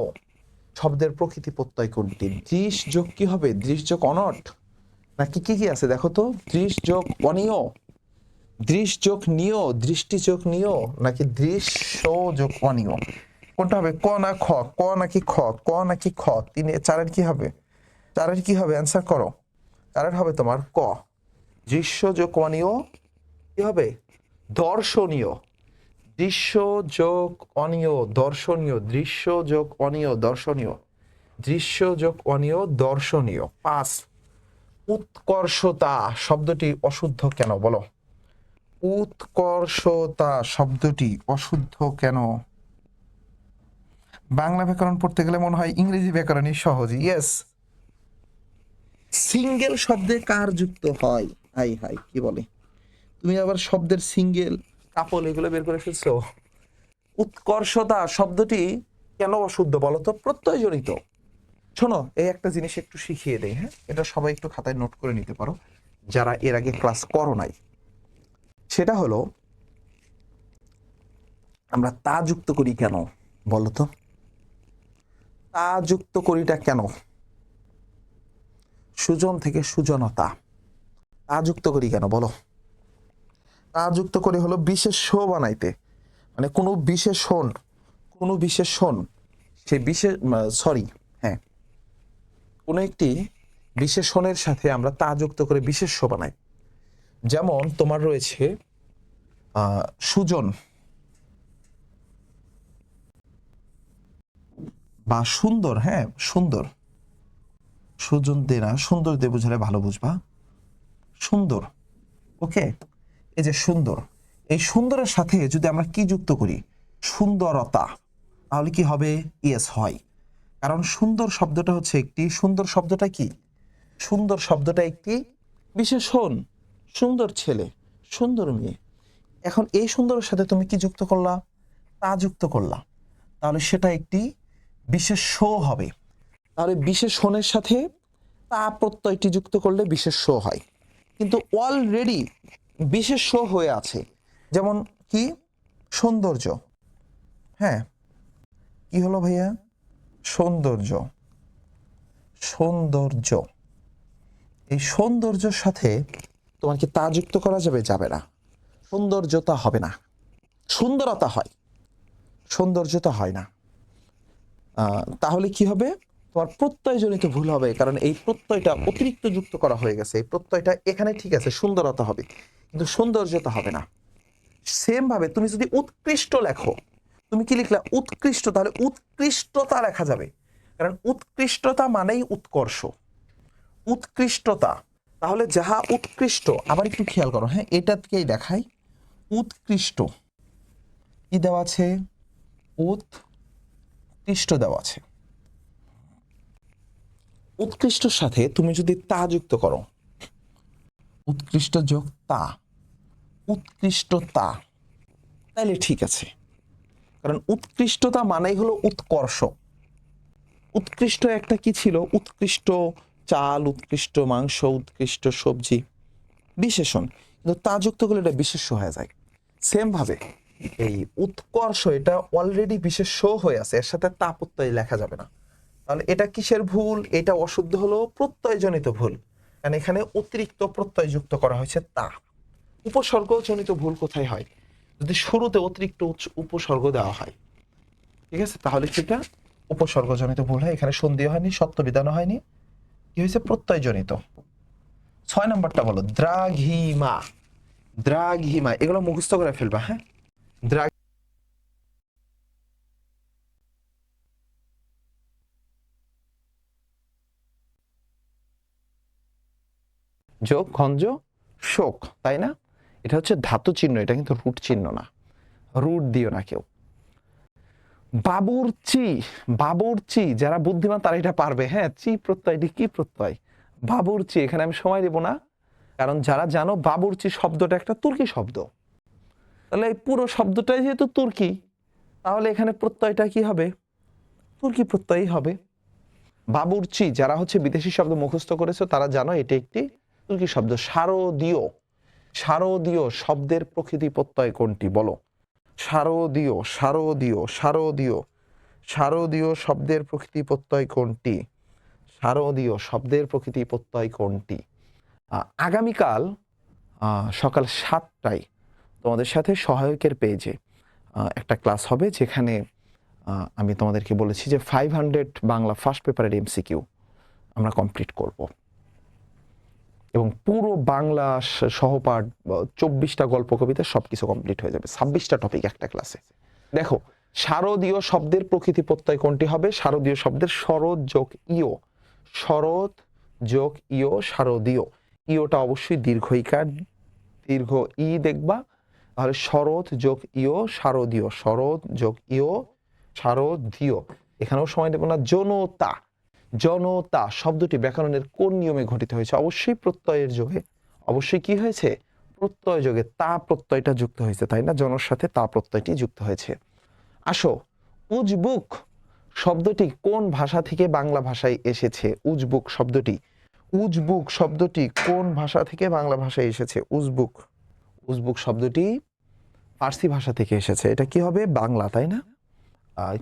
শব্দের প্রকৃতি প্রত্যয় কোনটি? দৃশ যোগ কি হবে? দৃশ যোগ অনট, নাকি কি কি আছে দেখো তো? দৃশ যোগ অনিয়, দৃশ যোগ নিয়, দৃষ্টি যোগ নিয়, নাকি দৃশ্য যোগ অনিয়? কোনটা হবে? ক না খ? ক নাকি খ? ক নাকি খ? চারের কি হবে? চারের কি হবে? অ্যান্সার করো। চারের হবে তোমার ক। দৃশ্য যোগ অনিয় কি হবে? দর্শনীয়। দৃশ্য যোগ অনিয় দর্শনীয়, দৃশ্য যোগ অনিয় দর্শনীয়, দৃশ্য যোগ অনিয় দর্শনীয়। 5, উৎকর্ষতা শব্দটি অশুদ্ধ কেন বলো? উৎকর্ষতা শব্দটি অশুদ্ধ কেন? বাংলা ব্যাকরণ পড়তে গেলে মনে হয় ইংরেজি ব্যাকরণই সহজ। ইয়েস, সিঙ্গেল শব্দে কার যুক্ত হয়? হাই হাই, কি বলে? তুমি আবার শব্দের সিঙ্গেল কাপল এগুলো বের করে ফেলছো। উৎকর্ষতা শব্দটি কেন অশুদ্ধ বলো তো? প্রত্যয় জড়িত। শোনো, এই একটা জিনিস একটু শিখিয়ে দেই, হ্যাঁ? এটা সবাই একটু খাতায় নোট করে নিতে পারো যারা এর আগে ক্লাস করো নাই। সেটা হলো, আমরা তা যুক্ত করি কেন বলো তো? তা যুক্ত করিটা কেন? সুজন থেকে সুজনতা, তা যুক্ত করি কেন বলো? তা যুক্ত করি হলো বিশেষ্য বানাইতে, মানে কোনো বিশেষণ, কোনো বিশেষণ, সেই বিশেষ, সরি, হ্যাঁ, কোনো একটি বিশেষণের সাথে আমরা তা যুক্ত করে বিশেষ্য বানাই। যেমন তোমার রয়েছে সুজন বা সুন্দর, হ্যাঁ সুন্দর, সুজন দে না, সুন্দর দে বুঝালে ভালো বুঝবা। সুন্দর, ওকে। এই যে সুন্দর, এই সুন্দরের সাথে যদি আমরা কি যুক্ত করি? সুন্দরতা, তাহলে কি হবে? ইয়েস হয়। কারণ সুন্দর শব্দটা হচ্ছে একটি, সুন্দর শব্দটা কি? সুন্দর শব্দটা একটি বিশেষণ। সুন্দর ছেলে, সুন্দর মেয়ে। এখন এই সুন্দরের সাথে তুমি কি যুক্ত করলা? তা যুক্ত করলা, তাহলে সেটা একটি বিশেষ্য হবে। তাহলে বিশেষণের সাথে তা প্রত্যয়টি যুক্ত করলে বিশেষ্য হয়, কিন্তু অলরেডি বিশেষ্য হয়ে আছে। যেমন কি? সৌন্দর্য, হ্যাঁ, কি হলো ভাইয়া? সৌন্দর্য, সৌন্দর্য। এই সৌন্দর্যের সাথে তোমার কি তা যুক্ত করা যাবে? যাবে না। সৌন্দর্যতা হবে না, সুন্দরতা হয়, সৌন্দর্যতা হয় না। তাহলে কি হবে? তোমার প্রত্যয়জনিত ভুল হবে, কারণ এই প্রত্যয়টা অতিরিক্ত যুক্ত করা হয়ে গেছে। এই প্রত্যয়টা এখানে ঠিক আছে, সুন্দরতা হবে, কিন্তু সৌন্দর্যতা হবে না। সেম ভাবে তুমি যদি উৎকৃষ্ট লেখো, তুমি কি লিখলা? উৎকৃষ্ট, তাহলে উৎকৃষ্টতা লেখা যাবে, কারণ উৎকৃষ্টতা মানেই উৎকর্ষ, উৎকৃষ্টতা। তাহলে যাহা উৎকৃষ্ট, আবার একটু খেয়াল করো, হ্যাঁ, এটাকেই দেখাই। উৎকৃষ্ট কি দেওয়া আছে? উৎকৃষ্ট দেওয়া আছে। উৎকৃষ্টর সাথে তুমি যদি তা যুক্ত করো, উৎকৃষ্ট যোগ তা, উৎকৃষ্টতা, তাহলে ঠিক আছে। কারণ উৎকৃষ্টতা মানেই হলো উৎকর্ষ। উৎকৃষ্ট একটা কি ছিল? উৎকৃষ্ট চাল, উৎকৃষ্ট মাংস, উৎকৃষ্ট সবজি, বিশেষণ। কিন্তু তা যুক্ত করলে এটা বিশেষ্য হয়ে যায়। সেম ভাবে এই উৎকর্ষ, এটা অলরেডি বিশেষ্য হয়ে আছে, এর সাথে তা প্রত্যয় লেখা যাবে না। তাহলে এটা কিসের ভুল? এটা অশুদ্ধ হলো প্রত্যয়জনিত ভুল, কারণ এখানে অতিরিক্ত প্রত্যয় যুক্ত করা হয়েছে তা। উপসর্গজনিত ভুল কোথায় হয়? যদি শুরুতে অতিরিক্ত উপসর্গ দেওয়া হয়, ঠিক আছে, তাহলে সেটা উপসর্গজনিত ভুল হয়। এখানে সন্ধি হয়নি, সত্য বিধান হয়নি, কি হয়েছে? প্রত্যয়জনিত। 6 নম্বরটা বলো। দ্রাঘিমা, দ্রাঘিমা, এগুলো মুখস্থ করে ফেলবা, হ্যাঁ? যোগ খঞ্জ শোক, তাই না? এটা হচ্ছে ধাতু চিহ্ন, এটা কিন্তু রুট চিহ্ন না, রুট দিও না কেউ। বাবুর্চি, বাবুর্চি, যারা বুদ্ধিমান তারা এটা পারবে। হ্যাঁ, চি প্রত্যয়টি কি প্রত্যয়? বাবুর্চি। এখানে আমি সময় দেব না, কারণ যারা জানো বাবুর্চি শব্দটা একটা তুর্কি শব্দ, তাহলে এই পুরো শব্দটাই যেহেতু তুর্কি, তাহলে এখানে প্রত্যয়টা কি হবে? তুর্কি প্রত্যয়ই হবে। বাবুর্চি, যারা হচ্ছে বিদেশি শব্দ মুখস্থ করেছো তারা জানো এটি একটি তুর্কি শব্দ। শারদীয়, শারদীয় শব্দের প্রকৃতি প্রত্যয় কোনটি বলো? শারদীয়, শারদীয়, শারদীয়, শারদীয় শব্দের প্রকৃতি প্রত্যয় কোনটি? শারদীয় শব্দের প্রকৃতি প্রত্যয় কোনটি? আগামীকাল সকাল 7টায় তোমাদের সাথে সহায়কের পেজে একটা ক্লাস হবে, যেখানে আমি তোমাদেরকে বলেছি যে 500 বাংলা ফার্স্ট পেপারের এমসিকিউ আমরা কমপ্লিট করব, এবং পুরো বাংলা সহপাঠ 24টা গল্প কবিতা সবকিছু কমপ্লিট হয়ে যাবে, 26টা টপিক একটা ক্লাসে। দেখো, শারদীয় শব্দের প্রকৃতি প্রত্যয় কোনটি হবে? শারদীয় শব্দের শরৎ যোগ ইয়, শরৎ যোগ ইয়, শারদীয়। ইয়টা অবশ্যই দীর্ঘইকার, দীর্ঘ ই দেখবা, তাহলে শরৎ যোগ ইয় শারদীয়, শরৎ যোগ ইয় শারদীয়। এখানেও সময় দেব না। জনতা, জনতা শব্দটি ব্যাকরণের কোন নিয়মে ঘটিত হয়েছে? অবশ্যই প্রত্যয়ের যোগে, অবশ্যই কি হয়েছে? প্রত্যয় যোগে তা প্রত্যয়টা যুক্ত হয়েছে, তাই না? জনর সাথে তা প্রত্যয়টি যুক্ত হয়েছে। আসো, উজবুক শব্দটি কোন ভাষা থেকে বাংলা ভাষায় এসেছে? উজবুক শব্দটি, উজবুক শব্দটি কোন ভাষা থেকে বাংলা ভাষায় এসেছে? উজবুক, উজবুক শব্দটি ফার্সি ভাষা থেকে এসেছে। এটা কি হবে? বাংলা, তাই না?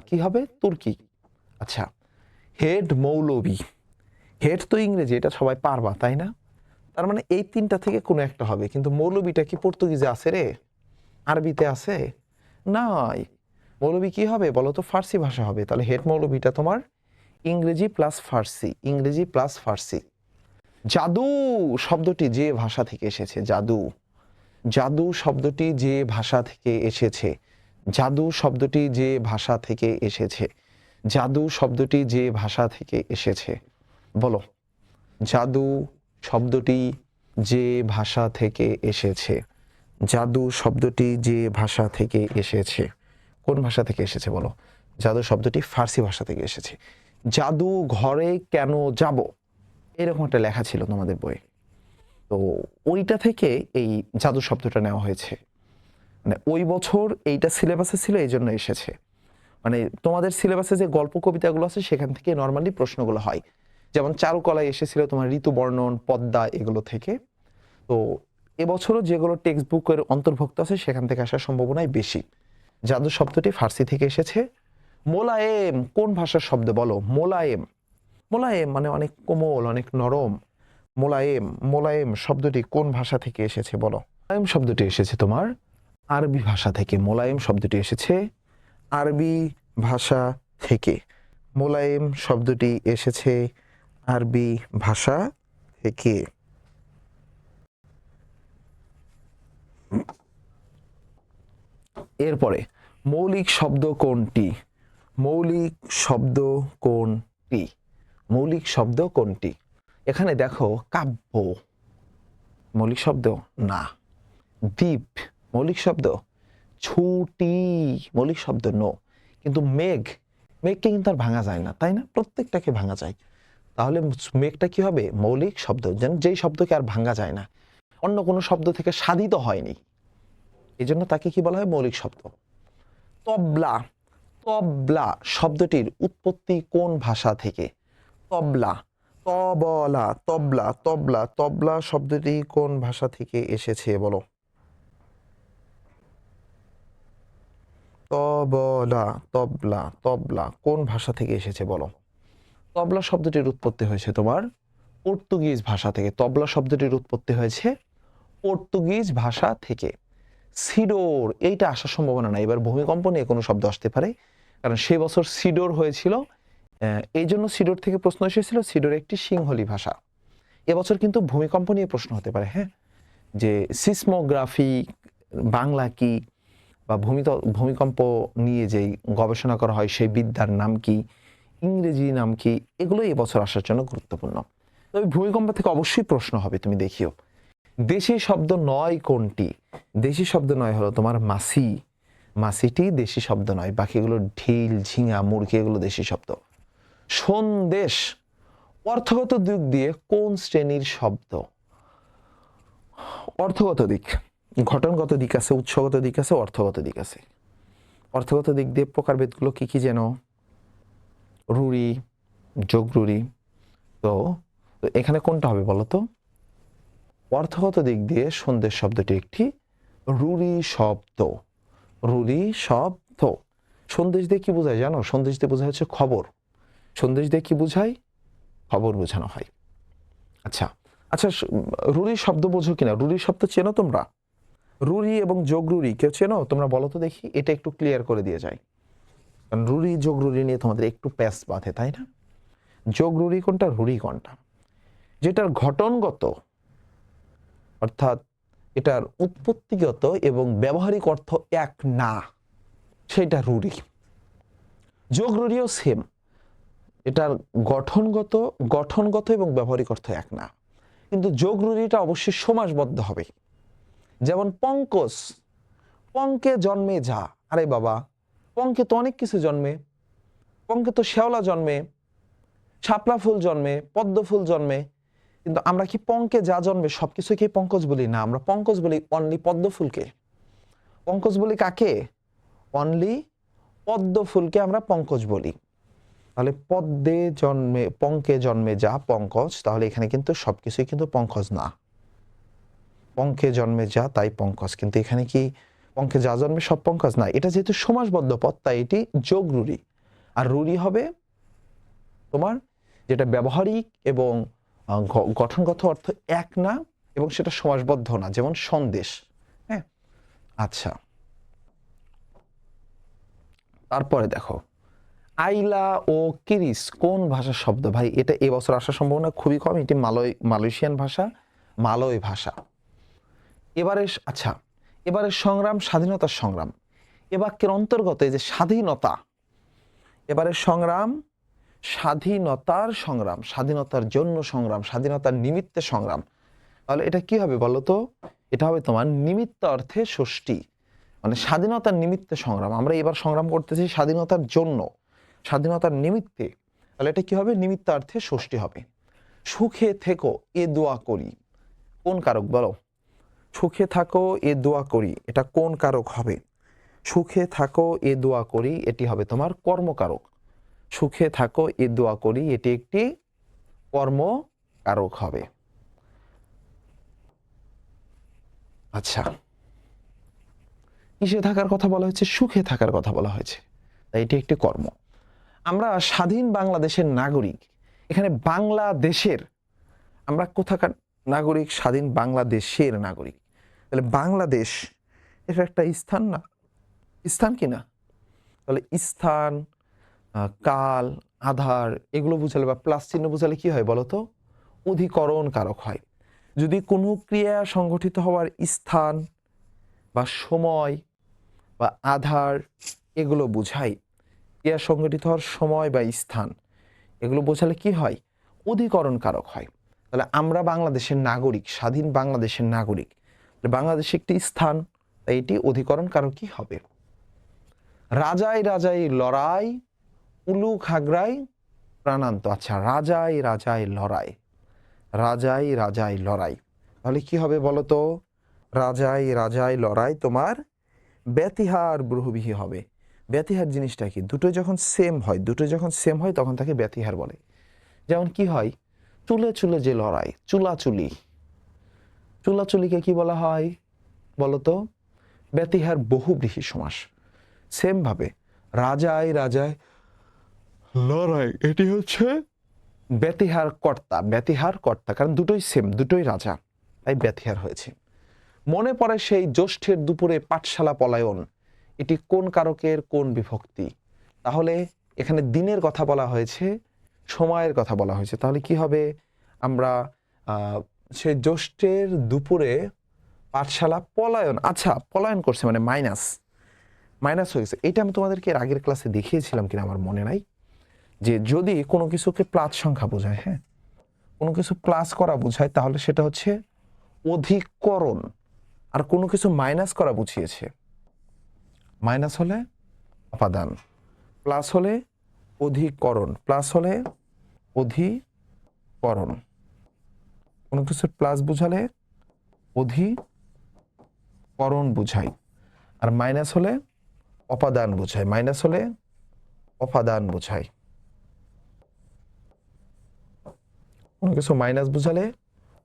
কি হবে? তুর্কি। আচ্ছা, হেড মৌলবী, হেড তো ইংরেজি, এটা সবাই পারবা, তাই না? তার মানে এই তিনটা থেকে কোনো একটা হবে, কিন্তু মৌলবীটা কি পর্তুগিজে আছে রে? আরবিতে আছে? নাই। মৌলবী কি হবে বলো তো? ফার্সি ভাষা হবে। তাহলে হেড মৌলবীটা তোমার ইংরেজি প্লাস ফার্সি, ইংরেজি প্লাস ফার্সি। জাদু শব্দটি যে ভাষা থেকে এসেছে? জাদু, জাদু শব্দটি যে ভাষা থেকে এসেছে? জাদু শব্দটি যে ভাষা থেকে এসেছে? জাদু শব্দটি যে ভাষা থেকে এসেছে বলো? জাদু শব্দটি যে ভাষা থেকে এসেছে? জাদু শব্দটি যে ভাষা থেকে এসেছে, কোন ভাষা থেকে এসেছে বলো? জাদু শব্দটি ফার্সি ভাষা থেকে এসেছে। জাদু ঘরে কেন যাব, এরকম একটা লেখা ছিল তোমাদের বইয়ে, তো ওইটা থেকে এই জাদু শব্দটা নেওয়া হয়েছে। মানে ওই বছর এইটা সিলেবাসে ছিল, এই জন্য এসেছে। মানে তোমাদের সিলেবাসে যে গল্প কবিতাগুলো আছে সেখান থেকে নর্মালি প্রশ্নগুলো হয়, যেমন চারুকলায় এসেছিল তোমার ঋতু বর্ণন, পদ্মা, এগুলো থেকে। তো এবছরও যেগুলো টেক্সট বুকের অন্তর্ভুক্ত আছে সেখান থেকে আসার সম্ভাবনাই বেশি। জাদু শব্দটি ফার্সি থেকে এসেছে। মোলায়েম কোন ভাষার শব্দ বলো? মোলায়েম, মোলায়েম মানে অনেক কোমল, অনেক নরম। মোলায়েম, মোলায়েম শব্দটি কোন ভাষা থেকে এসেছে বলো? মোলায়েম শব্দটি এসেছে তোমার আরবি ভাষা থেকে। মোলায়েম শব্দটি এসেছে আরবি ভাষা থেকে। মোলায়েম শব্দটি এসেছে আরবি ভাষা থেকে। এরপরে মৌলিক শব্দ কোনটি? মৌলিক শব্দ কোনটি? মৌলিক শব্দ কোনটি? এখানে দেখো, কাব্য মৌলিক শব্দ না। দ্বীপ মৌলিক শব্দ? ছুটি মৌলিক শব্দ নো। কিন্তু মেঘ, মেঘকে কিন্তু আর ভাঙা যায় না, তাই না? প্রত্যেকটাকে ভাঙা যায়। তাহলে মেঘটা কি হবে? মৌলিক শব্দ, যেই শব্দকে আর ভাঙা যায় না, অন্য কোনো শব্দ থেকে সাধিত হয়নি, এই জন্য তাকে কি বলা হয়? মৌলিক শব্দ। তবলা, তবলা শব্দটির উৎপত্তি কোন ভাষা থেকে? তবলা, তবলা, তবলা, তবলা, তবলা শব্দটি কোন ভাষা থেকে এসেছে বলো? তবলা, তবলা, তবলা কোন ভাষা থেকে এসেছে বলো? তবলা শব্দটির উৎপত্তি হয়েছে তোমার পর্তুগিজ ভাষা থেকে। তবলা শব্দটির উৎপত্তি হয়েছে পর্তুগিজ ভাষা থেকে। সিডোর, এইটা আসার সম্ভাবনা নাই। এবার ভূমিকম্প নিয়ে কোনো শব্দ আসতে পারে, কারণ সেই বছর সিডোর হয়েছিল, এই জন্য সিডোর থেকে প্রশ্ন এসেছিল। সিডোর একটি সিংহলি ভাষা। এবছর কিন্তু ভূমিকম্প নিয়ে প্রশ্ন হতে পারে, হ্যাঁ, যে সিসমোগ্রাফি বাংলা কি, বা ভূমিকম্প নিয়ে যেই গবেষণা করা হয় সেই বিদ্যার নাম কি, ইংরেজি নাম কি, এগুলো এবছর আসার জন্য গুরুত্বপূর্ণ। তবে ভূমিকম্প থেকে অবশ্যই প্রশ্ন হবে, তুমি দেখিও। দেশি শব্দ নয় কোনটি? দেশি শব্দ নয় হলো তোমার মাসি। মাসিটি দেশি শব্দ নয়, বাকিগুলো ঢিল, ঝিঙা, মুরগি এগুলো দেশি শব্দ। সন্দেশ অর্থগত দিক দিয়ে কোন শ্রেণীর শব্দ? অর্থগত দিক, ঘটনগত দিক আছে, উৎসগত দিক আছে, অর্থগত দিক আছে। অর্থগত দিক দিয়ে প্রকারভেদগুলো কি কি যেন? রুড়ি, যোগ রুড়ি। তো এখানে কোনটা হবে বলো তো? অর্থগত দিক দিয়ে সন্দেশ শব্দটি একটি রুড়ি শব্দ। রুড়ি শব্দ। সন্দেশ দিয়ে কি বোঝায় জানো? সন্দেশ দিয়ে বোঝায় হচ্ছে খবর। সন্দেশ দিয়ে কি বোঝায়? খবর বোঝানো হয়। আচ্ছা আচ্ছা, রুড়ি শব্দ বোঝো কিনা? রুড়ি শব্দ চেনো তোমরা? রুড়ি এবং যোগ রুড়ি কেউ চেনো? তোমরা বলো তো দেখি, এটা একটু ক্লিয়ার করে দিয়ে যায়। কারণ রুড়ি যোগ রুড়ি নিয়ে তোমাদের একটু প্যাচ বাঁধে, তাই না? যোগ রুড়ি কোনটা, রুড়ি কোনটা? যেটার ঘটনগত অর্থাৎ এটার উৎপত্তিগত এবং ব্যবহারিক অর্থ এক না, সেটা রুড়ি। যোগ রুড়িও সেম, এটার গঠনগত এবং ব্যবহারিক অর্থ এক না, কিন্তু যোগ রুড়িটা অবশ্যই সমাসবদ্ধ হবে। যেমন পঙ্কজ, পঙ্কে জন্মে যা। আরে বাবা, পঙ্কে তো অনেক কিছু জন্মে। পঙ্কে তো শেওলা জন্মে, শাপলা ফুল জন্মে, পদ্ম ফুল জন্মে, কিন্তু আমরা কি পঙ্কে যা জন্মে সবকিছুকেই পঙ্কজ বলি না? আমরা পঙ্কজ বলি অনলি পদ্ম ফুলকে। পঙ্কজ বলি কাকে? অনলি পদ্ম ফুলকে আমরা পঙ্কজ বলি। তাহলে পদ্মে জন্মে, পঙ্কে জন্মে যা পঙ্কজ, তাহলে এখানে কিন্তু সবকিছুই কিন্তু পঙ্কজ না। পঙ্কে জন্মে যা তাই পঙ্কজ, কিন্তু এখানে কি পঙ্কে যা জন্মে সব পঙ্কজ না? এটা যেহেতু সমাসবদ্ধ পদ, তাই এটি যোগ রুড়ি। আর রুড়ি হবে তোমার যেটা ব্যবহারিক এবং গঠনগত অর্থ এক না, এবং সেটা সমাসবদ্ধ না, যেমন সন্দেশ। হ্যাঁ, আচ্ছা, তারপরে দেখো, আইলা ও কিরিস কোন ভাষার শব্দ? ভাই এটা এবছর আসার সম্ভাবনা খুবই কম। এটি মালয়েশিয়ান ভাষা, মালয় ভাষা। এবারে সংগ্রাম, স্বাধীনতার সংগ্রাম, এ বাক্যের অন্তর্গত এই যে স্বাধীনতা, এবারে সংগ্রাম, স্বাধীনতার সংগ্রাম, স্বাধীনতার জন্য সংগ্রাম, স্বাধীনতার নিমিত্তে সংগ্রাম, তাহলে এটা কি হবে বলো তো? এটা হবে তোমার নিমিত্ত অর্থে ষষ্ঠী, মানে স্বাধীনতার নিমিত্তে সংগ্রাম। আমরা এবার সংগ্রাম করতেছি স্বাধীনতার জন্য, স্বাধীনতার নিমিত্তে, তাহলে এটা কি হবে? নিমিত্ত অর্থে ষষ্ঠী হবে। সুখে থেকো এ দোয়া করি, কোন কারক বলো? সুখে থাকো এ দোয়া করি, এটা কোন কারক হবে? সুখে থাকো এ দোয়া করি, এটি হবে তোমার কর্মকারক। সুখে থাকো এ দোয়া করি, এটি একটি কর্মকারক হবে। আচ্ছা, কিসে থাকার কথা বলা হয়েছে? সুখে থাকার কথা বলা হয়েছে, তাই এটি একটি কর্ম। আমরা স্বাধীন বাংলাদেশের নাগরিক। এখানে বাংলাদেশের, আমরা কোথাকার নাগরিক? স্বাধীন বাংলাদেশের নাগরিক। তাহলে বাংলাদেশ এটা একটা স্থান না? স্থান কি না? তাহলে স্থান, কাল, আধার এগুলো বুঝালে বা প্লাস চিহ্ন বুঝালে কি হয় বলো তো? অধিকরণ কারক হয়। যদি কোনো ক্রিয়া সংগঠিত হওয়ার স্থান বা সময় বা আধার এগুলো বুঝাই, ক্রিয়া সংগঠিত হওয়ার সময় বা স্থান এগুলো বোঝালে কি হয়? অধিকরণ কারক হয়। তাহলে আমরা বাংলাদেশের নাগরিক, স্বাধীন বাংলাদেশের নাগরিক, বাংলাদেশ একটি স্থান, তাই এটি অধিকরণ কারকই হবে। রাজাই রাজাই লড়াই, উলু খাগড়াই প্রাণান্ত। আচ্ছা, রাজাই রাজাই লড়াই, রাজাই রাজাই লড়াই, তাহলে কি হবে বলো তো? রাজাই রাজাই লড়াই তোমার ব্যতিহার ব্রহবিহি হবে। ব্যতিহার জিনিসটা কি? দুটো যখন সেম হয় তখন তাকে ব্যতিহার বলে। যেমন কি হয়? চুলে চুলে যে লড়াই, চুলাচুলি, চুলাচুলিকে কি বলা হয় বলো তো? ব্যতিহার বহুব্রীহি সমাস। সেম ভাবে রাজাই রাজাই লড়াই, এটি হচ্ছে ব্যতিহার কর্তা, কারণ দুটোই সেম, দুটোই রাজা, তাই ব্যতিহার হয়েছে। মনে পড়ে সেই জ্যৈষ্ঠের দুপুরে পাঠশালা পলায়ন, এটি কোন কারকের কোন বিভক্তি? তাহলে এখানে দিনের কথা বলা হয়েছে, সময়ের কথা বলা হয়েছে, তাহলে কি হবে? আমরা সেই জ্যৈষ্ঠের দুপুরে পাঠশালা পলায়ন, আচ্ছা পলায়ন করছে মানে মাইনাস হয়েছে। এটা আমি তোমাদেরকে এর আগের ক্লাসে দেখিয়েছিলাম কিনা আমার মনে নাই, যে যদি কোনো কিছুকে প্লাস সংখ্যা বোঝায়, হ্যাঁ কোনো কিছু প্লাস করা বোঝায় তাহলে সেটা হচ্ছে অধিকরণ। আর কোনো কিছু মাইনাস করা বুঝিয়েছে, মাইনাস হলে অপাদান, প্লাস হলে অধিকরণ, প্লাস হলে অধিকরণ। কোনো কিছুর প্লাস বুঝালে অধিকরণ বুঝায়, আর মাইনাস হলে অপাদান বুঝায়, মাইনাস হলে অপাদান বুঝায়। কোনো কিছু মাইনাস বুঝালে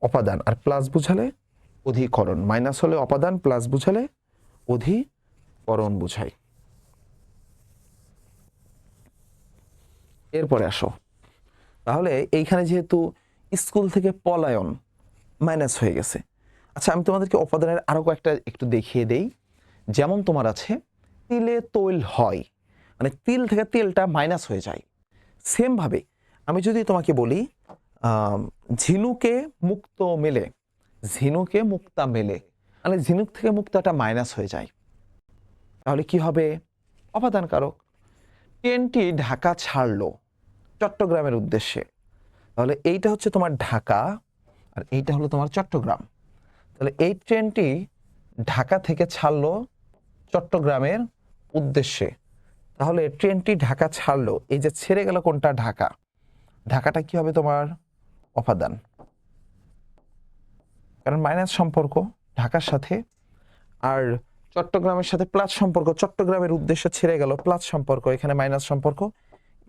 অপাদান, আর প্লাস বুঝালে অধিকরণ। মাইনাস হলে অপাদান, প্লাস বুঝালে অধিকরণ বুঝায়। এরপরে আসো, তাহলে এইখানে যেহেতু স্কুল থেকে পলায়ন মাইনাস হয়ে গেছে, আচ্ছা আমি তোমাদেরকে অপাদানের আরো কয়েকটা একটু দেখিয়ে দেই। যেমন তোমার আছে তিলে তৈল হয়, মানে তিল থেকে তেলটা মাইনাস হয়ে যায়। সেম ভাবে আমি যদি তোমাকে বলি ঝিনুকে মুক্ত মেলে, ঝিনুকে মুক্তা মেলে, মানে ঝিনুক থেকে মুক্তাটা মাইনাস হয়ে যায়, তাহলে কি হবে? অপাদান কারক। ট্রেনটি ঢাকা ছাড়লো চট্টগ্রামের উদ্দেশ্যে, তাহলে এইটা হচ্ছে তোমার ঢাকা আর এইটা হলো তোমার চট্টগ্রাম। তাহলে এই ট্রেনটি ঢাকা থেকে ছাড়লো চট্টগ্রামের উদ্দেশ্যে, তাহলে ট্রেনটি ঢাকা ছাড়লো, এই যে ছেড়ে গেল কোনটা? ঢাকা। ঢাকাটা কি হবে তোমার? অপাদান, কারণ মাইনাস সম্পর্ক ঢাকার সাথে, আর চট্টগ্রামের সাথে প্লাস সম্পর্ক, চট্টগ্রামের উদ্দেশ্যে ছেড়ে গেল প্লাস সম্পর্ক, এখানে মাইনাস সম্পর্ক,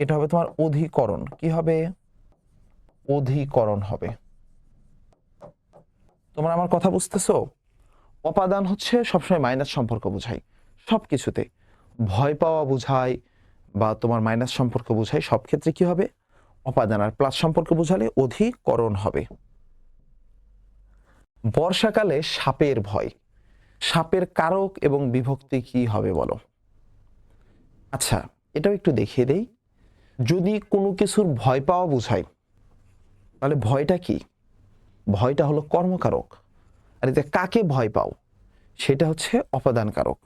এটা হবে তোমার অধিকরণ। কি হবে? অধিকরণ হবে। তোমরা আমার কথা বুঝতেছো? অপাদান হচ্ছে সবসময় মাইনাস সম্পর্ক বোঝায় সব কিছুতে, ভয় পাওয়া বোঝায় বা তোমার মাইনাস সম্পর্ক বোঝায়, সব ক্ষেত্রে কি হবে? অপাদান। আর প্লাস সম্পর্ক বোঝালে অধিকরণ হবে। বর্ষাকালে সাপের ভয়, সাপের কারক এবং বিভক্তি কি হবে বলো? আচ্ছা এটাও একটু দেখিয়ে দেই। যদি কোনো কিছুর ভয় পাওয়া বোঝায় তাহলে ভয়টা কি? ভয়টা হলো কর্মকারক, আর এই যে কাকে ভয় পাও সেটা হচ্ছে অপাদান কারক।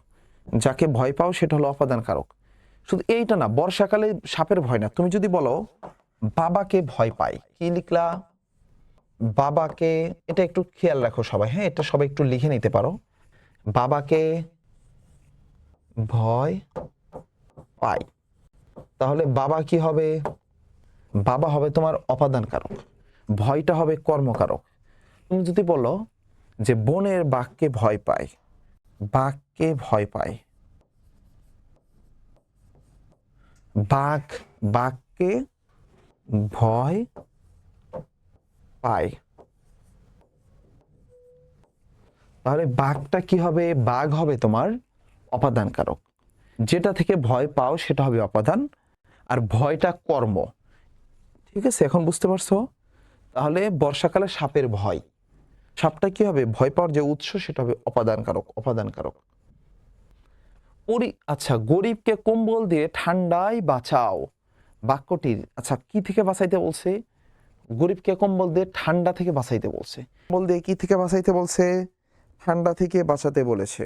যাকে ভয় পাও সেটা হলো অপাদান কারক। শুধু এইটা না, বর্ষাকালে সাপের ভয় না, তুমি যদি বলো বাবাকে ভয় পাই, কি লিখলা? বাবাকে, এটা একটু খেয়াল রাখো সবাই, হ্যাঁ এটা সবাই একটু লিখে নিতে পারো। বাবাকে ভয় পাই, তাহলে বাবা কি হবে? বাবা হবে তোমার অপাদান কারক, ভয়টা হবে কর্মকারক। তুমি যদি বলো যে বোনের বাঘকে ভয় পায়, বাঘকে ভয় পায়, বাঘ বাঘকে ভয় পায়, তাহলে বাঘটা কি হবে? বাঘ হবে তোমার অপাদান কারক। যেটা থেকে ভয় পাও সেটা হবে অপাদান, আর ভয়টা কর্ম। ঠিক আছে, এখন বুঝতে পারছো? তাহলে বর্ষাকালে সাপের ভয়, সাপটা কি হবে? ভয় পাওয়ার যে উৎস সেটা হবে অপাদান কারক, অপাদান কারক। আচ্ছা, গরিবকে কম্বল দিয়ে ঠান্ডায় বাঁচাও বাক্যটির, আচ্ছা কি থেকে বাঁচাইতে বলছে? গরিবকে কম্বল দিয়ে ঠান্ডা থেকে বাঁচাইতে বলছে। কম্বল দিয়ে কি থেকে বাঁচাইতে বলছে? ঠান্ডা থেকে বাঁচাতে বলেছে।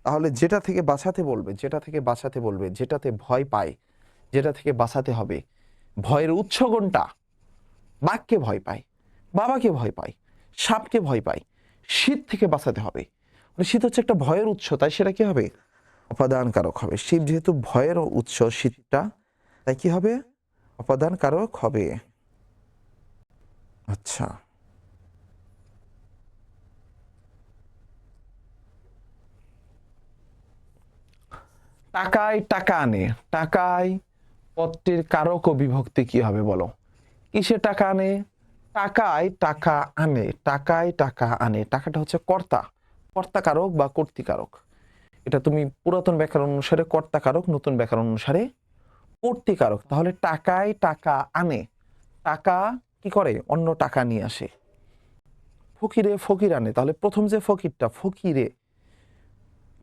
তাহলে যেটা থেকে বাঁচাতে বলবে, যেটা থেকে বাঁচাতে বলবে, যেটাতে ভয় পায়, যেটা থেকে বাঁচাতে হবে, ভয়ের উৎস কোনটা? বাঘকে ভয় পায়, বাবাকে ভয় পায়, সাপকে ভয় পায়, শীত থেকে বাঁচাতে হবে। শীত হচ্ছে একটা ভয়ের উৎস, তাই সেটা কি হবে? অপাদান কারক হবে। শীত যেহেতু ভয়ের উৎস, শীতটা, তাই কি হবে? অপাদান কারক হবে। আচ্ছা, টাকায় টাকা আনে, টাকায় পদটির কারক ও বিভক্তি কি হবে বলো? কিসে টাকা আনে? টাকায় টাকা আনে, টাকায় টাকা আনে, টাকাটা হচ্ছে কর্তা, কর্তা কারক বা কর্তৃকারক। এটা তুমি পুরাতন ব্যাকরণ অনুসারে কর্তা কারক, নতুন ব্যাকরণ অনুসারে কর্তৃকারক। তাহলে টাকায় টাকা আনে, টাকা কি করে? অন্য টাকা নিয়ে আসে। ফকিরে ফকির আনে, তাহলে প্রথম যে ফকিরটা, ফকিরে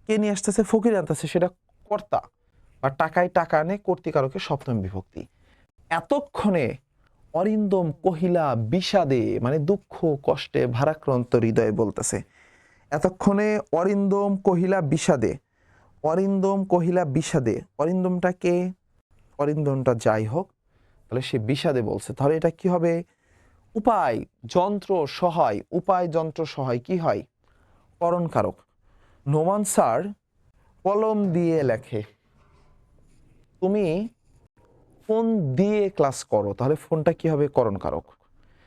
কে নিয়ে আসতেছে? ফকির আনতেছে, সেটা কর্তা। বা টাকায় টাকা আনে কর্তৃকারকের সপ্তম বিভক্তি। এতক্ষণে অরিন্দম কহিলা বিষাদে, মানে দুঃখ কষ্টে ভারাক্রান্ত হৃদয়ে বলতেছে। এতক্ষণে অরিন্দম কহিলা বিষাদে, অরিন্দম কহিলা বিষাদে, অরিন্দমটা কে? অরিন্দমটা যাই হোক, তাহলে সে বিষাদে বলছে, তাহলে এটা কি হবে? উপায়, যন্ত্র, সহায়, উপায়, যন্ত্র, সহায় কি হয়? করণ কারক। নোমান স্যার কলম দিয়ে লেখে, তুমি ফোন দিয়ে ক্লাস করো, তাহলে ফোনটা কি হবে? করণ কারক।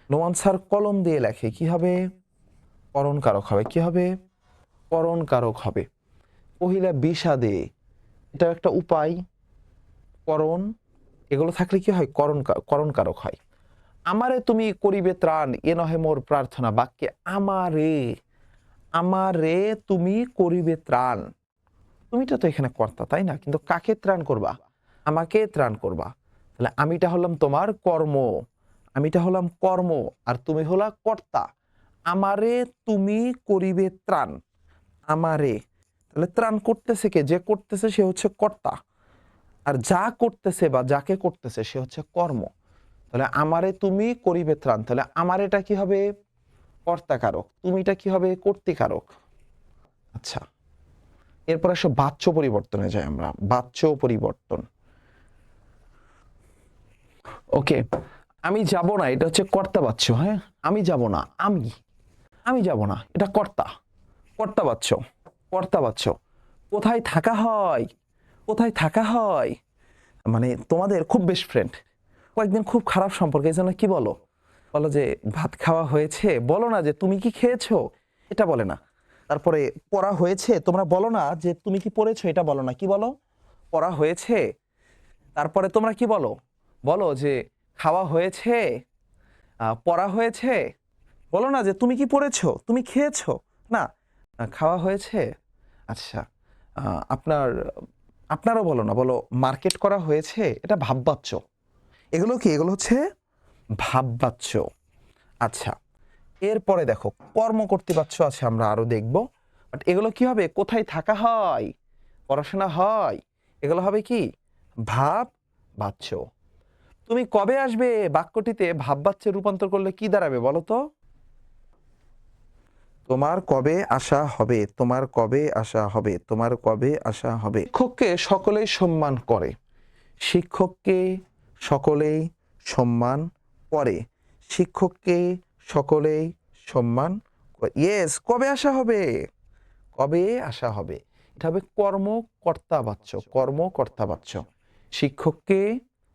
নোমান স্যার কলম দিয়ে লেখে, কি হবে? করণ কারক হবে। কি হবে? করণ কারক হবে। পহিলা বিষাদে, এটা একটা উপায়, করণ, এগুলো থাকলে কি হয়? করণ কারক হয়। আমারে তুমি করিবে ত্রাণ, এ নহে মোর প্রার্থনা, বাক্যে আমারে, আমারে তুমি করিবে ত্রাণ, তুমিটা তো এখানে কর্তা, তাই না? কিন্তু কাকে ত্রাণ করবা? আমাকে ত্রাণ করবা। তাহলে আমিটা হলাম তোমার কর্ম, আমিটা হলাম কর্ম, আর তুমি হলা কর্তা। আমারে তুমি করিবে ত্রাণ, আমারে, তাহলে ত্রাণ করতেছে কে? যে করতেছে সে হচ্ছে কর্তা, আর যা করতেছে বা যাকে করতেছে সে হচ্ছে কর্ম। তাহলে আমারে তুমি করিবে ত্রাণ, তাহলে আমার এটা কি হবে? কর্তাকারক। তুমিটা কি হবে? কর্তৃকারক। আচ্ছা, এরপর আসো বাচ্য পরিবর্তনে যাই আমরা। বাচ্য পরিবর্তন। ওকে, আমি যাব না, এটা হচ্ছে কর্তা বাচ্য। হ্যাঁ, আমি যাব না, আমি যাব না, এটা কর্তা, কর্তা বাচ্য, কর্তা বাচ্য। কোথায় থাকা হয়? কোথায় থাকা হয়? মানে তোমাদের খুব বেস্ট ফ্রেন্ড, কয়েকদিন খুব খারাপ সম্পর্ক, এই জন্য কি বলো? বলো যে ভাত খাওয়া হয়েছে, বলো না যে তুমি কি খেয়েছো, এটা বলে না। তারপরে পড়া হয়েছে, তোমরা বলো না যে তুমি কি পড়েছো, এটা বলো না। কি বলো? পড়া হয়েছে। তারপরে তোমরা কি বলো? বলো যে খাওয়া হয়েছে, পড়া হয়েছে। বলো না যে তুমি কি পড়েছো, তুমি খেয়েছো, না, খাওয়া হয়েছে। আচ্ছা, আপনার, আপনারও বলো না, বলো মার্কেট করা হয়েছে, এটা ভাববাচ্য। এগুলো কি? এগুলো হচ্ছে ভাববাচ্য। আচ্ছা, এরপরে দেখো কর্মকর্তৃবাচ্য আছে, আমরা আরো দেখব। বাট এগুলো কি হবে? কোথায় থাকা হয়, পড়াশোনা হয়, এগুলো হবে কি? ভাব বাচ্য। তুমি কবে আসবে বাক্যটিতে ভাব বাচ্যে রূপান্তর করলে কি দাঁড়াবে বলো তো? তোমার কবে আসা হবে, তোমার কবে আসা হবে, তোমার কবে আসা হবে। শিক্ষককে সকলেই সম্মান করে, শিক্ষককে সকলেই সম্মান করে, শিক্ষককে সকলেই সম্মান করে। ইয়েস, কবে আসা হবে? কবে আসা হবে, এটা হবে কর্মকর্তাবাচ্য, কর্মকর্তাবাচ্য। শিক্ষককে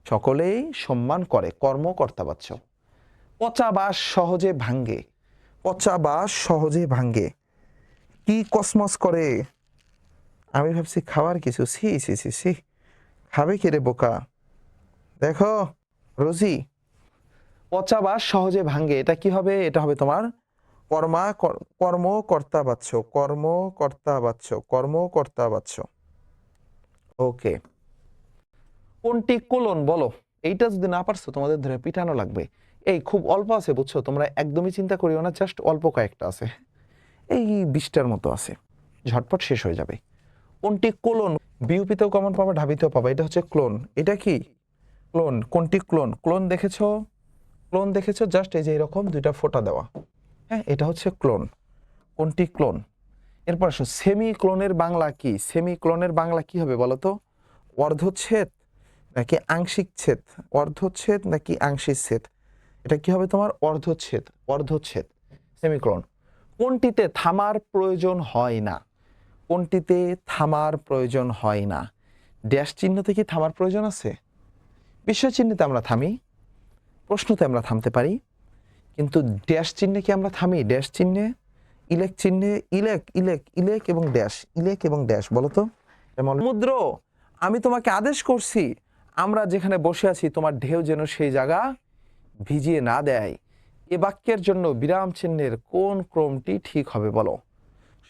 সকলেই সম্মান করে, কর্মকর্তাবাচ্য। পচা বাঁশ সহজে ভাঙ্গে, পচা বাঁশ সহজে ভাঙ্গে, কি কসমস করে? আমি ভাবছি খাওয়ার কিছু, সি সি সি সি, খাবে কি রে বোকা? দেখো রোজি, পচা বাঁশ সহজে ভাঙ্গে, এটা কি হবে? এটা হবে তোমার কর্মকর্তাবাচ্য, কর্মকর্তাবাচ্য, কর্মকর্তাবাচ্য। ওকে, কোনটি কোলন বলো? এইটা যদি না পারছো তোমাদের ধরে পিটানো লাগবে। এই খুব অল্প আছে বুঝছো, তোমরা একদমই চিন্তা করিও না, জাস্ট অল্প কয়েকটা আছে, এই 20টার মতো আছে, ঝটপট শেষ হয়ে যাবে। কোনটি কোলন? বিউপিতেও কমন পাবা, ঢাবিতেও পাবা। এটা হচ্ছে ক্লোন। এটা কি? ক্লোন। কোনটি ক্লোন? ক্লোন দেখেছো? ক্লোন দেখেছো? জাস্ট এই যে এরকম দুইটা ফোঁটা দেওয়া, হ্যাঁ, এটা হচ্ছে ক্লোন। কোনটি ক্লোন? এরপর আসো সেমি ক্লোনের বাংলা কি? সেমি ক্লোনের বাংলা কি হবে বলো তো? অর্ধচ্ছেদ নাকি আংশিক ছেদ? অর্ধচ্ছেদ নাকি আংশিক ছেদ? এটা কি হবে তোমার? অর্ধচ্ছেদ, অর্ধচ্ছেদ, সেমিক্লোন। কোনটিতে থামার প্রয়োজন হয় না? কোনটিতে থামার প্রয়োজন হয় না? ড্যাশ চিহ্নতে কি থামার প্রয়োজন আছে? বিস্ময় চিহ্নিতে আমরা থামি, প্রশ্নতে আমরা থামতে পারি, কিন্তু ড্যাশ চিহ্নে কি আমরা থামি? ড্যাশ চিহ্নে, ইলেক চিহ্নে, ইলেক ইলেক ইলেক এবং ড্যাশ, ইলেক এবং ড্যাশ, বলো তো? সমুদ্র, আমি তোমাকে আদেশ করছি, আমরা যেখানে বসে আছি তোমার ঢেউ যেন সেই জায়গা ভিজিয়ে না দেয়। এ বাক্যের জন্য বিরাম চিহ্নের কোন ক্রমটি ঠিক হবে বলো?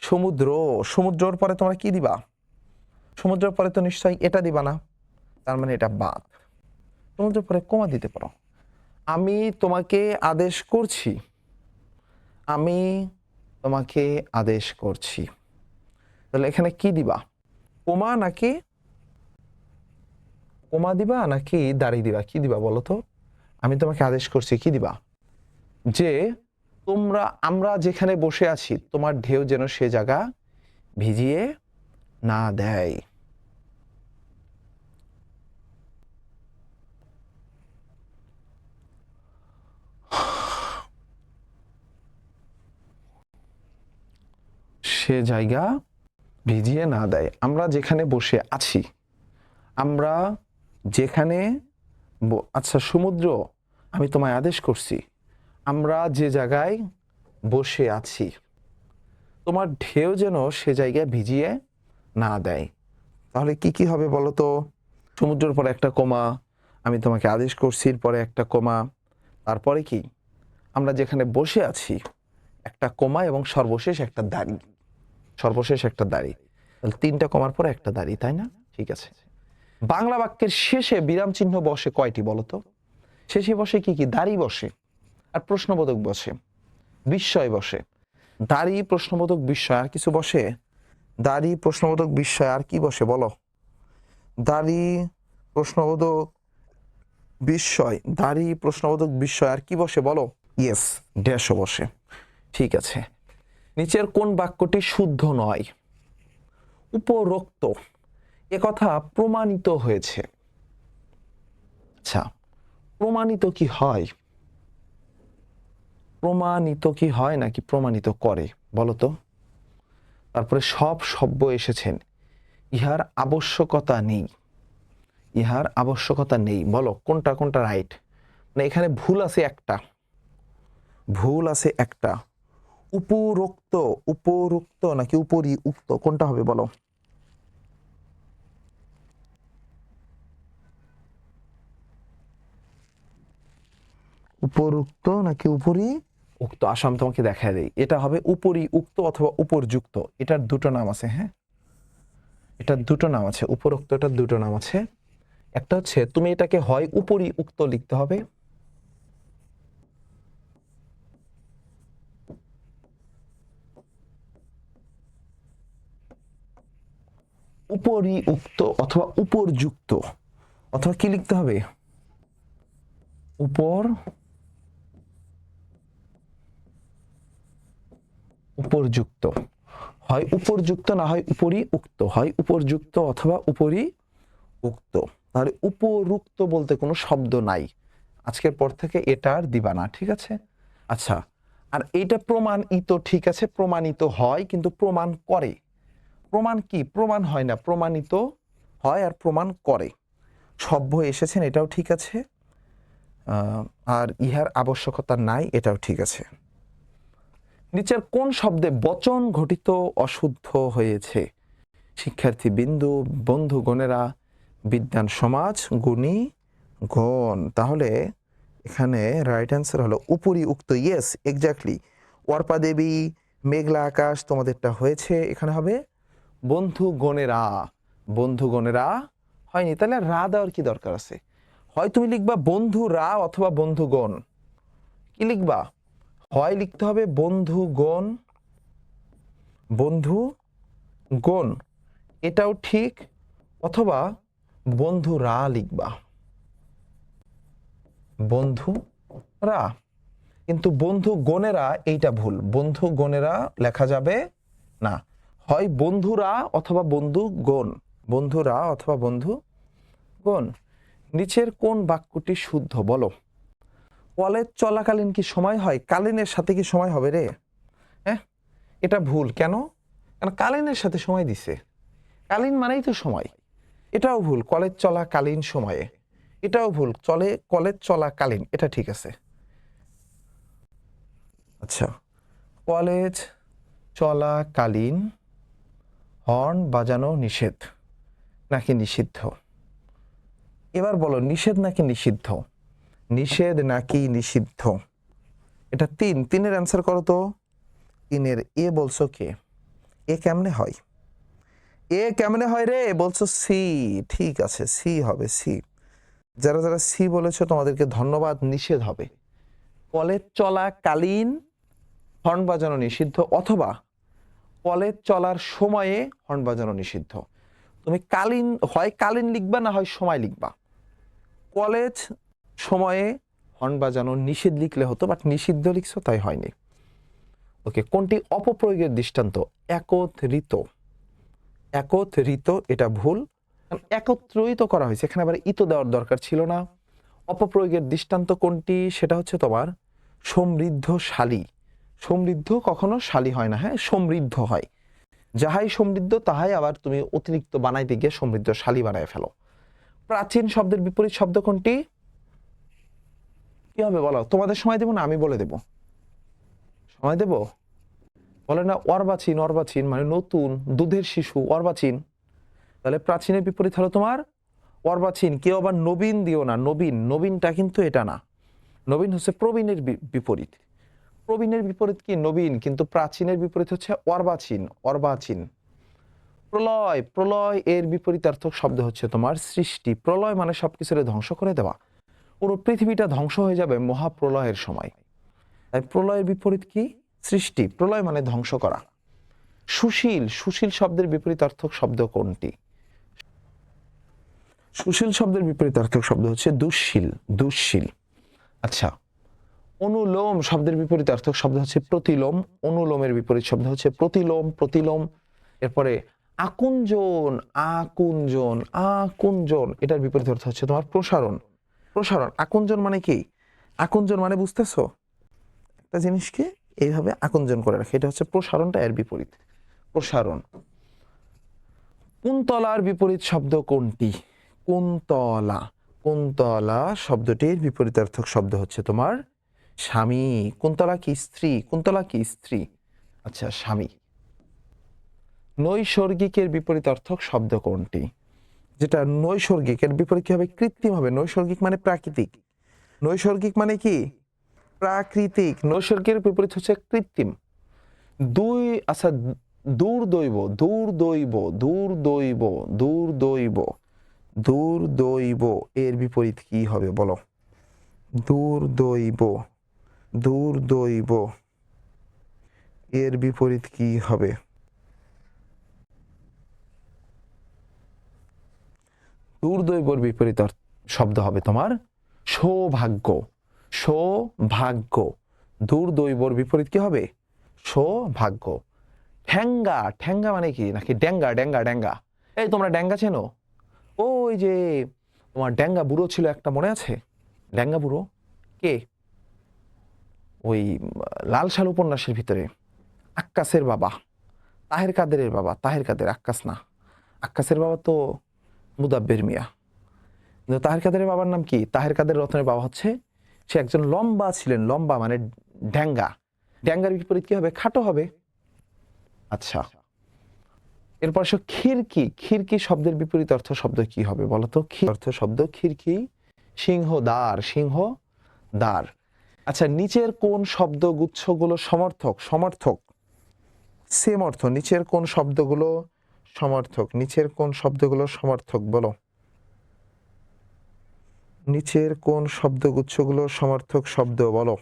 সমুদ্র, সমুদ্রের পরে তোমরা কি দিবা? সমুদ্রের পরে তো নিশ্চয়ই এটা দিবা না, তার মানে এটা বাদ। সমুদ্রের পরে কমা দিতে পারো। আমি তোমাকে আদেশ করছি, আমি তোমাকে আদেশ করছি, তাহলে এখানে কি দিবা? কোমা নাকি, কোমা দিবা নাকি দাঁড়িয়ে দিবা? কি দিবা বলো তো? আমি তোমাকে আদেশ করছি, কি দিবা? যে আমরা যেখানে বসে আছি তোমার ঢেউ যেন সে জায়গা ভিজিয়ে না দেয়। সে জায়গা ভিজিয়ে না দেয়। আমরা যেখানে বসে আছি, আমরা যেখানে আচ্ছা সমুদ্র, আমি তোমায় আদেশ করছি, আমরা যে জায়গায় বসে আছি, তোমার ঢেউ যেন সে জায়গায় ভিজিয়ে না দেয়। তাহলে কি কি হবে বলো তো? সমুদ্রের পরে একটা কমা, আমি তোমাকে আদেশ করছি পরে একটা কমা, তারপরে কি আমরা যেখানে বসে আছি একটা কমা এবং সর্বশেষ একটা দাড়ি, সর্বশেষ একটা দাড়ি। তাহলে 3টা কমার পরে একটা দাড়ি, তাই না? ঠিক আছে। বাংলা বাক্যের শেষে বিরাম চিহ্ন বসে কয়টি বলো তো? শেষে বসে কি কি? দাড়ি বসে, আর প্রশ্নবোধক বসে, বিস্ময় বসে। দাড়ি, প্রশ্নবোধক, বিস্ময়, আর কিছু বসে? দাড়ি, প্রশ্নবোধক, বিস্ময়, আর কি বসে বলো? দাড়ি, প্রশ্নবোধক, বিস্ময়, দাড়ি, প্রশ্নবোধক, বিস্ময়, আর কি বসে বলো? ইয়েস, ড্যাশও বসে। ঠিক আছে। নিচের কোন বাক্যটি শুদ্ধ নয়? উপরোক্ত একথা প্রমাণিত হয়েছে। আচ্ছা, প্রমাণিত কি হয়? প্রমাণিত কি হয় নাকি প্রমাণিত করে বলো তো? তারপরে সব সভ্য এসেছেন, ইহার আবশ্যকতা নেই। ইহার আবশ্যকতা নেই, বলো কোনটা কোনটা রাইট? না এখানে ভুল আছে একটা, ভুল আছে একটা। উপরোক্ত, উপরোক্ত নাকি উপরি উক্ত, কোনটা হবে বলো? উপরোক্ত নাকি উপরি উক্ত? আসো আমি তোমাকে দেখা দেই। এটা হবে উপরি উক্ত অথবা উপরযুক্ত। এটার দুটো নাম আছে, হ্যাঁ, এটার দুটো নাম আছে। উপরোক্ত, এটার দুটো নাম আছে। একটা হচ্ছে তুমি এটাকে হয় উপরি উক্ত লিখতে হবে, উপরি উক্ত, অথবা উপরযুক্ত, অথবা কি লিখতে হবে? উপর, উপরযুক্ত। হয় উপরযুক্ত না হয় উপরি উক্ত, হয় উপরযুক্ত অথবা উপরি উক্ত। তাহলে উপরুক্ত বলতে কোনো শব্দ নাই, আজকের পর থেকে এটা আর দিবা না, ঠিক আছে? আচ্ছা, আর এইটা প্রমাণিত, ঠিক আছে, প্রমাণিত হয় কিন্তু প্রমাণ করে। প্রমাণ কি? প্রমাণ হয় না, প্রমাণিত হয় আর প্রমাণ করে। সভ্য এসেছেন, এটাও ঠিক আছে, আর ইহার আবশ্যকতা নাই, এটাও ঠিক আছে। নিচের কোন শব্দে বচন ঘটিত অশুদ্ধ হয়েছে? শিক্ষার্থী বিন্দু, বন্ধুগণেরা, বিজ্ঞান সমাজ, গুণী গণ। তাহলে এখানে রাইট অ্যান্সার হলো উপরি উক্ত। Yes, exactly. অর্পা দেবী, মেঘলা আকাশ, তোমাদেরটা হয়েছে। এখানে হবে বন্ধুগণেরা। বন্ধুগণেরা হয়নি, তাহলে রা দেওয়ার কি দরকার আছে? হয় তুমি লিখবা বন্ধুরা অথবা বন্ধুগণ। কি লিখবা? হয় লিখতে হবে বন্ধুগণ, বন্ধুগণ, এটাও ঠিক, অথবা বন্ধুরা লিখবা, বন্ধুরা। কিন্তু বন্ধুগণেরা এইটা ভুল, বন্ধুগণেরা লেখা যাবে না। হয় বন্ধুরা অথবা বন্ধুগণ, বন্ধুরা অথবা বন্ধুগণ। নিচের কোন বাক্যটি শুদ্ধ বলো? কলেজ চলাকালীন কি সময় হয়? কালীনের সাথে কি সময় হবে রে? হ্যাঁ, এটা ভুল। কেন? কারণ কালীনের সাথে সময় দিছে, কালীন মানেই তো সময়। এটাও ভুল, কলেজ চলাকালীন সময়ে, এটাও ভুল, চলে কলেজ চলাকালীন, এটা ঠিক আছে। আচ্ছা, কলেজ চলাকালীন হর্ন বাজানো নিষেধ নাকি নিষিদ্ধ? এবার বলো নিষেধ নাকি নিষিদ্ধ? নিষেধ নাকি নিষিদ্ধ? এটা 3, 3-এর অ্যান্সার করো তো। 3-এর এ বলছো কে? এ কেমনে হয়? এ কেমনে হয় রে? বলছো সি। ঠিক আছে, সি হবে, সি। যারা যারা সি বলেছো তোমাদেরকে ধন্যবাদ। নিষেধ হবে কলেজ চলাকালীন হর্ন বাজানো নিষিদ্ধ, অথবা কলেজ চলার সময়ে হর্ন বাজানো নিষিদ্ধ। তুমি কালীন, হয় কালীন লিখবা না হয় সময় লিখবা। কলেজ সময়ে হর্ন বাজানো নিষেধ লিখলে হতো, বাট নিষিদ্ধ লিখছো, তাই হয়নি। ওকে, কোনটি অপপ্রয়োগের দৃষ্টান্ত? একত্রিত, একত্রিত, এটা ভুল, একত্রিত করা হয়েছে, এখানে আবার ইতো দেওয়ার দরকার ছিল না। অপপ্রয়োগের দৃষ্টান্ত কোনটি? সেটা হচ্ছে তোমার সমৃদ্ধশালী। সমৃদ্ধ কখনো শালী হয় না, হ্যাঁ, সমৃদ্ধ হয়। যাহাই সমৃদ্ধ তাহাই আবার তুমি অতিরিক্ত বানাইতে গিয়ে সমৃদ্ধশালী বানায় ফেলো। প্রাচীন শব্দের বিপরীত শব্দ কোনটি? কি হবে বলো? তোমাদের সময় দেবো না আমি বলে দেব? সময় দেব? বলে না অর্বাচীন, অর্বাচীন মানে নতুন, দুধের শিশু, অর্বাচীন। তাহলে প্রাচীনের বিপরীত হলো তোমার অর্বাচীন। কেউ আবার নবীন দিও না, নবীন, নবীনটা কিন্তু এটা না। নবীন হচ্ছে প্রবীণের বিপরীত। প্রবীণের বিপরীত কি? নবীন। কিন্তু প্রাচীনের বিপরীত হচ্ছে অর্বাচীন, অর্বাচীন। প্রলয়, প্রলয় এর বিপরীতার্থক শব্দ হচ্ছে তোমার সৃষ্টি। প্রলয় মানে সবকিছুরে ধ্বংস করে দেওয়া, পুরো পৃথিবীটা ধ্বংস হয়ে যাবে মহাপ্রলয়ের সময়। তাই প্রলয়ের বিপরীত কি? সৃষ্টি। প্রলয় মানে ধ্বংস করা। সুশীল, সুশীল শব্দের বিপরীতার্থক শব্দ কোনটি? সুশীল শব্দের বিপরীতার্থক শব্দ হচ্ছে দুঃশীল, দুঃশীল। আচ্ছা, অনুলোম শব্দের বিপরীতার্থক শব্দ হচ্ছে প্রতিলোম। অনুলোমের বিপরীত শব্দ হচ্ছে প্রতিলোম, প্রতিলোম। এরপরে আকুঞ্চন, আকুঞ্চন, আকুঞ্চন এটার বিপরীত অর্থ হচ্ছে তোমার প্রসারণ, প্রসারণ। আকুঞ্চন মানে কি? আকুঞ্চন মানে বুঝতেছো? একটা জিনিসকে এইভাবে আকুঞ্চন করে রাখে, এটা হচ্ছে প্রসারণটা, এর বিপরীত প্রসারণ। কুন্তলার বিপরীত শব্দ কোনটি? কুন্তলা, কুন্তলা শব্দটির বিপরীতার্থক শব্দ হচ্ছে তোমার স্বামী। কুন্তলা কি স্ত্রী? কুন্তলা কি স্ত্রী? আচ্ছা, স্বামী। নৈসর্গিকের বিপরীতার্থক শব্দ কোনটি? যেটা নৈসর্গিকের বিপরীত কি হবে? কৃত্রিম হবে। নৈসর্গিক মানে প্রাকৃতিক, নৈসর্গিক মানে কি? প্রাকৃতিক। নৈসর্গিকের বিপরীত হচ্ছে কৃত্রিম। দুই, আচ্ছা, দুর্দৈব, দুর্দৈব, দুর্দৈব, দুর্দৈব, দুর্দৈব এর বিপরীত কি হবে বলো? দুর্দৈব, দুর্দৈব এর বিপরীত কি হবে? দুর্দৈবর বিপরীত শব্দ হবে তোমার সৌভাগ্য, সৌভাগ্য। দুর্দৈবর বিপরীত কি হবে? সৌভাগ্য। ঠ্যাঙ্গা, ঠ্যাঙ্গা মানে কি? নাকি ড্যাঙ্গা, ড্যাঙ্গা, ড্যাঙ্গা। এই তোমরা ড্যাঙ্গা চেনো? ওই যে তোমার ড্যাঙ্গা বুড়ো ছিল একটা, মনে আছে? ড্যাঙ্গা বুড়ো কে? ওই লাল সাল উপন্যাসের ভিতরে আক্কাসের বাবা, তাহের কাদেরের বাবা। তাহের কাদের, আক্কাস না। আক্কাসের বাবা তো মুদাব্বের মিয়া। কিন্তু তাহের কাদেরের বাবার নাম কি? তাহের কাদের রতনের বাবা হচ্ছে, সে একজন লম্বা ছিলেন। লম্বা মানে ড্যাঙ্গা। ড্যাঙ্গার বিপরীত কি হবে? খাটো হবে। আচ্ছা, এরপর সে খিড়কি। খিড়কি শব্দের বিপরীত অর্থ শব্দ কি হবে বলতো? অর্থ শব্দ খিড়কি, সিংহ দ্বার, সিংহ দ্বার। আচ্ছা, নিচের কোন শব্দগুচ্ছগুলো সমর্থক? সমর্থক সেম অর্থ। নিচের কোন শব্দগুলো সমর্থক? নিচের কোন শব্দগুলো সমর্থক বলো? নিচের কোন শব্দগুচ্ছগুলো সমর্থক শব্দ বলো?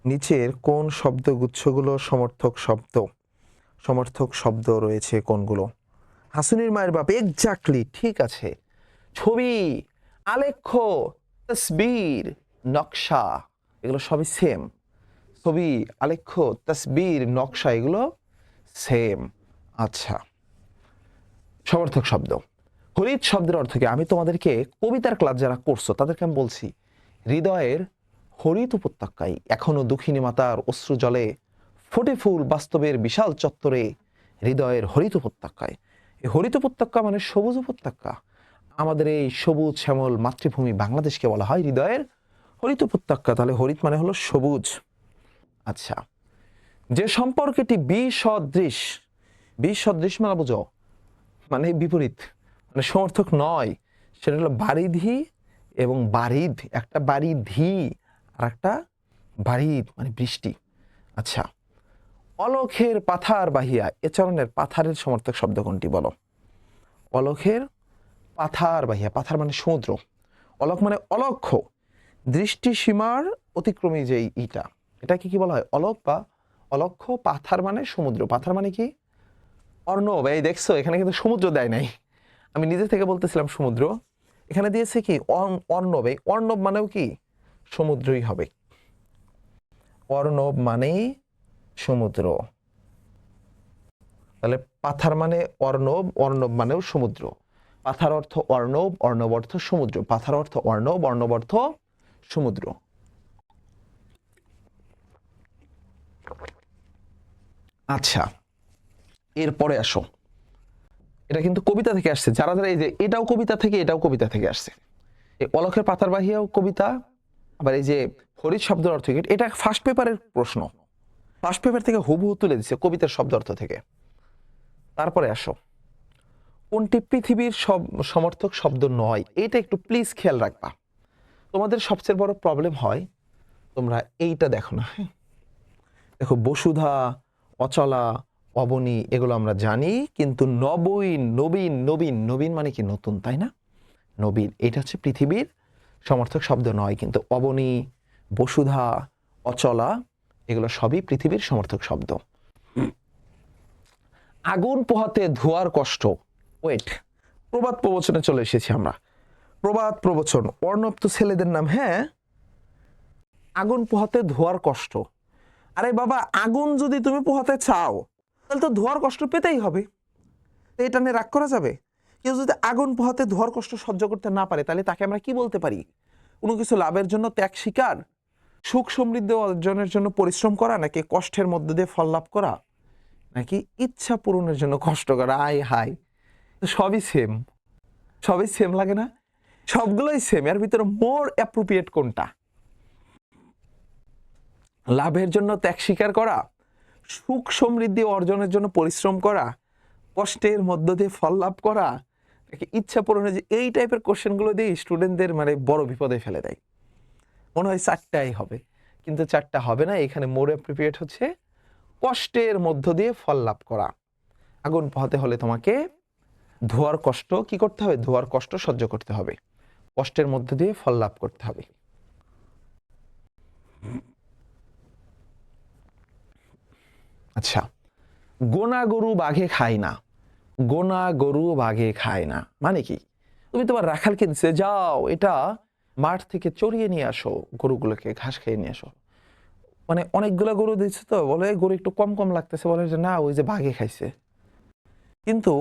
নিচের কোন শব্দগুচ্ছগুলো সমর্থক শব্দ? সমর্থক শব্দ রয়েছে কোনগুলো? হাসুনির মায়ের বাপ, এক্স্যাক্টলি ঠিক আছে। ছবি, আলেখ্য, তসবির, নকশা এগুলো সবই সেম। ছবি, আলেখ্য, তসবির, নকশা এগুলো সেম। আচ্ছা, সমর্থক শব্দ। হরিৎ শব্দের অর্থ কি? আমি তোমাদেরকে কবিতার ক্লাস যারা করছো তাদেরকে আমি বলছি, হৃদয়ের হরিৎ উপত্যকায় এখনো দুঃখিনী মাতার অশ্রু জলে ফোটে ফুল বাস্তবের বিশাল চত্বরে হৃদয়ের হরিৎ উপত্যকায়। এই হরিৎ উপত্যকা মানে সবুজ উপত্যকা। আমাদের এই সবুজ শ্যামল মাতৃভূমি বাংলাদেশকে বলা হয় হৃদয়ের হরিৎ উপত্যকা। তাহলে হরিৎ মানে হলো সবুজ। আচ্ছা, যে সম্পর্কটি বিসদৃশ, বিসদৃশ মানে বুঝো মানে বিপরীত, মানে সমর্থক নয়, সেটা হলো বারিধি এবং বারিদ। একটা বারিধি আর একটা বারিদ মানে বৃষ্টি। আচ্ছা, অলখের পাথার বাহিয়া, এ চরণের পাথারের সমর্থক শব্দ কোনটি বলো? অলখের পাথার বাহিয়া, পাথার মানে সমুদ্র, অলখ মানে অলক্ষ্য, দৃষ্টিসীমার অতিক্রমী যে ইটা, এটাকে কি বলা হয়? অলক বা অলক্ষ্য। পাথার মানে সমুদ্র। পাথার মানে কি? অর্ণব। এই দেখছো, এখানে কিন্তু সমুদ্র দেয় নাই, আমি নিজে থেকে বলতেছিলাম সমুদ্র, এখানে দিয়েছে কি? অর্ণব। এই অর্ণব মানেও কি? সমুদ্রই হবে। অর্ণব মানে সমুদ্র। তাহলে পাথার মানে অর্ণব, অর্ণব মানেও সমুদ্র। পাথার অর্থ অর্ণব, অর্ণব অর্থ সমুদ্র। পাথার অর্থ অর্ণব, অর্ণব অর্থ সমুদ্র। আচ্ছা, এরপরে আসো, এটা কিন্তু কবিতা থেকে আসছে, যারা যারা এই যে এটাও কবিতা থেকে, এটাও কবিতা থেকে আসছে। এই অলখের পাতার বাহিয়াও কবিতা, আবার এই যে হরিৎ শব্দের অর্থ কি, এটা ফার্স্ট পেপারের প্রশ্ন, ফার্স্ট পেপার থেকে হুবহু তুলে দিচ্ছে কবিতার শব্দ অর্থ থেকে। তারপরে আসো, কোনটি পৃথিবীর সমর্থক শব্দ নয়, এটা একটু প্লিজ খেয়াল রাখবা। তোমাদের সবচেয়ে বড় প্রবলেম হয় তোমরা এইটা দেখো না, হ্যাঁ দেখো বসুধা, অচলা, অবনী এগুলো আমরা জানি, কিন্তু নবীন, নবীন নবীন নবীন মানে কি নতুন, তাই না? নবীন এটা হচ্ছে পৃথিবীর সমর্থক শব্দ নয়, কিন্তু অবনী, বসুধা, অচলা এগুলো সবই পৃথিবীর সমর্থক শব্দ। আগুন পোহাতে ধোয়ার কষ্ট, ওয়েট, প্রবাদ প্রবচনে চলে এসেছি আমরা। প্রবাদ প্রবচন, অর্ণব তো ছেলেদের নাম, হ্যাঁ। আগুন পোহাতে ধোয়ার কষ্ট, আরে বাবা আগুন যদি তুমি পোহাতে চাও তাহলে তো ধোয়ার কষ্ট পেতেই হবে, এটা নিয়ে রাগ করা যাবে? কেউ যদি আগুন পোহাতে ধোয়ার কষ্ট সহ্য করতে না পারে তাহলে তাকে আমরা কি বলতে পারি? কোনো কিছু লাভের জন্য ত্যাগ স্বীকার, সুখ সমৃদ্ধি অর্জনের জন্য পরিশ্রম করা, নাকি কষ্টের মধ্যে দিয়ে ফল লাভ করা, নাকি ইচ্ছা পূরণের জন্য কষ্ট করা? আয় হাই, সবই সেম, সবই সেম লাগে না? সবগুলোই সেম, এর ভিতরে মোর অ্যাপ্রোপ্রিয়েট কোনটা? লাভের জন্য ত্যাগ স্বীকার করা, সুখ সমৃদ্ধি অর্জনের জন্য পরিশ্রম করা, কষ্টের মধ্য দিয়ে ফল লাভ করা, নাকি ইচ্ছা পূরণের? যে এই টাইপের কোশ্চেনগুলো দিয়ে স্টুডেন্টদের মানে বড় বিপদে ফেলে দেয়। মনে হয় চারটাই হবে, কিন্তু চারটা হবে না। এখানে মোর অ্যাপ্রোপ্রিয়েট হচ্ছে কষ্টের মধ্য দিয়ে ফল লাভ করা। আগুন পোহাতে হলে তোমাকে ধোয়ার কষ্ট কি করতে হবে? ধোয়ার কষ্ট সহ্য করতে হবে, কষ্টের মধ্য দিয়ে ফল লাভ করতে হবে। আচ্ছা, গোনা গরু বাঘে খায় না, গোনা গরু বাঘে খায় না মানে কি? তুমি তোমার রাখালকে দিচ্ছে, যাও এটা মাঠ থেকে চড়িয়ে নিয়ে আসো, গরুগুলোকে ঘাস খেয়ে নিয়ে আসো। মানে অনেকগুলো গরু দিচ্ছে তো, বলে গরু একটু কম কম লাগতেছে, বলে যে না ওই যে বাঘে খাইছে। কিন্তু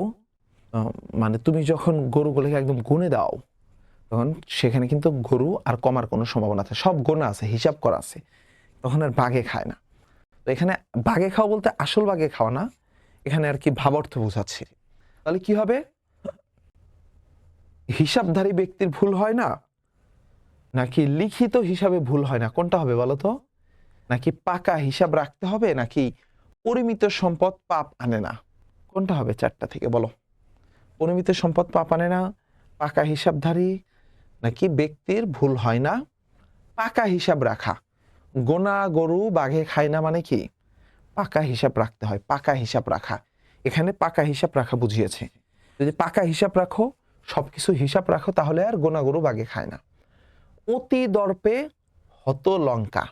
মানে তুমি যখন গরুগুলোকে একদম গুনে দাও তখন সেখানে কিন্তু গরু আর কমার কোনো সম্ভাবনা আছে, সব গোনা আছে, হিসাব করা আছে, তখন আর বাঘে খায় না। তো এখানে বাঘে খাওয়া বলতে আসল বাঘে খাওয়া না, এখানে আর কি ভাবার্থ বোঝাচ্ছি। তাহলে কি হবে? হিসাবধারী ব্যক্তির ভুল হয় না, নাকি লিখিত হিসাবে ভুল হয় না, কোনটা হবে বলো তো? নাকি পাকা হিসাব রাখতে হবে, নাকি পরিমিত সম্পদ পাপ আনে না, কোনটা হবে চারটা থেকে বলো? পরিমিত সম্পদ পাপ আনে না, পাকা হিসাবধারী, নাকি ব্যক্তির ভুল হয় না, পাকা হিসাব রাখা। গোনা গরু বাঘে খায় না মানে কি? পাকা হিসাব রাখতে হয়, পাকা হিসাব রাখা। এখানে পাকা হিসাব রাখা বুঝিয়েছে। যদি পাকা হিসাব রাখো, সবকিছু হিসাব রাখো, তাহলে আর গোনা গরু বাঘে খায় না। অতি দর্পে হত লঙ্কা,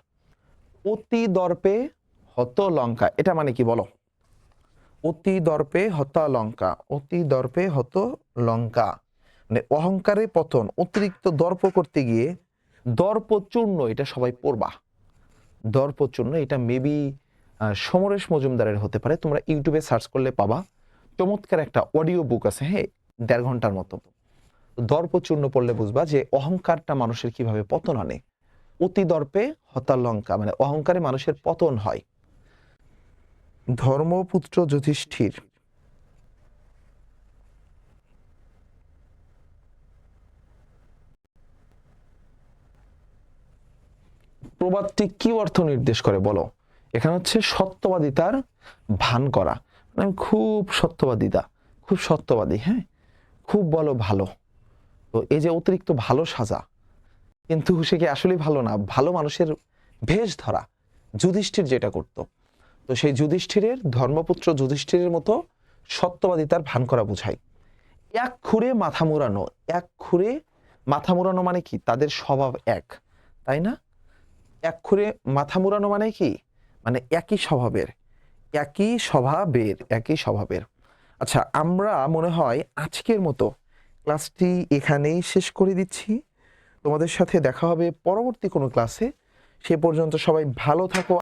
অতি দর্পে হত লঙ্কা এটা মানে কি বলো? অতি দর্পে হত লঙ্কা, অতি দর্পে হত লঙ্কা মানে অহংকারে পতন, অতিরিক্ত দর্প করতে গিয়ে দর্পচূর্ণ, এটা সবাই পড়বা। দর্পচূর্ণ এটা মেবি সমরেশ মজুমদারের হতে পারে, তোমরা ইউটিউবে সার্চ করলে পাবা। চমৎকার একটা অডিও বুক আছে, হ্যাঁ 1.5 ঘন্টার মতো। দর্পচূর্ণ পড়লে বুঝবা যে অহংকারটা মানুষের কিভাবে পতন আনে। অতি দর্পে হতালঙ্কা মানে অহংকারে মানুষের পতন হয়। ধর্মপুত্র যুধিষ্ঠির, প্রবাদটি কি অর্থ নির্দেশ করে বলো? এখানে হচ্ছে সত্যবাদিতার ভান করা, মানে আমি খুব সত্যবাদিতা, খুব সত্যবাদী, হ্যাঁ খুব বলো ভালো। তো এই যে অতিরিক্ত ভালো সাজা, কিন্তু সে কি আসলে ভালো না, ভালো মানুষের ভেষ ধরা যুধিষ্ঠির যেটা করত। তো সেই যুধিষ্ঠিরের, ধর্মপুত্র যুধিষ্ঠিরের মতো সত্যবাদিতার ভান করা বোঝায়। এক খুরে মাথা মুড়ানো, এক খুরে মাথা মুড়ানো মানে কি? তাদের স্বভাব এক, তাই না? এক খুরে মাথা মুড়ানো মানে কি? মানে একই স্বভাবের, একই স্বভাবের, একই স্বভাবের। আচ্ছা, আমরা মনে হয় আজকের মতো ক্লাসটি এখানেই শেষ করে দিচ্ছি। তোমাদের সাথে দেখা হবে পরবর্তী কোনো ক্লাসে। সে পর্যন্ত সবাই ভালো থাকো।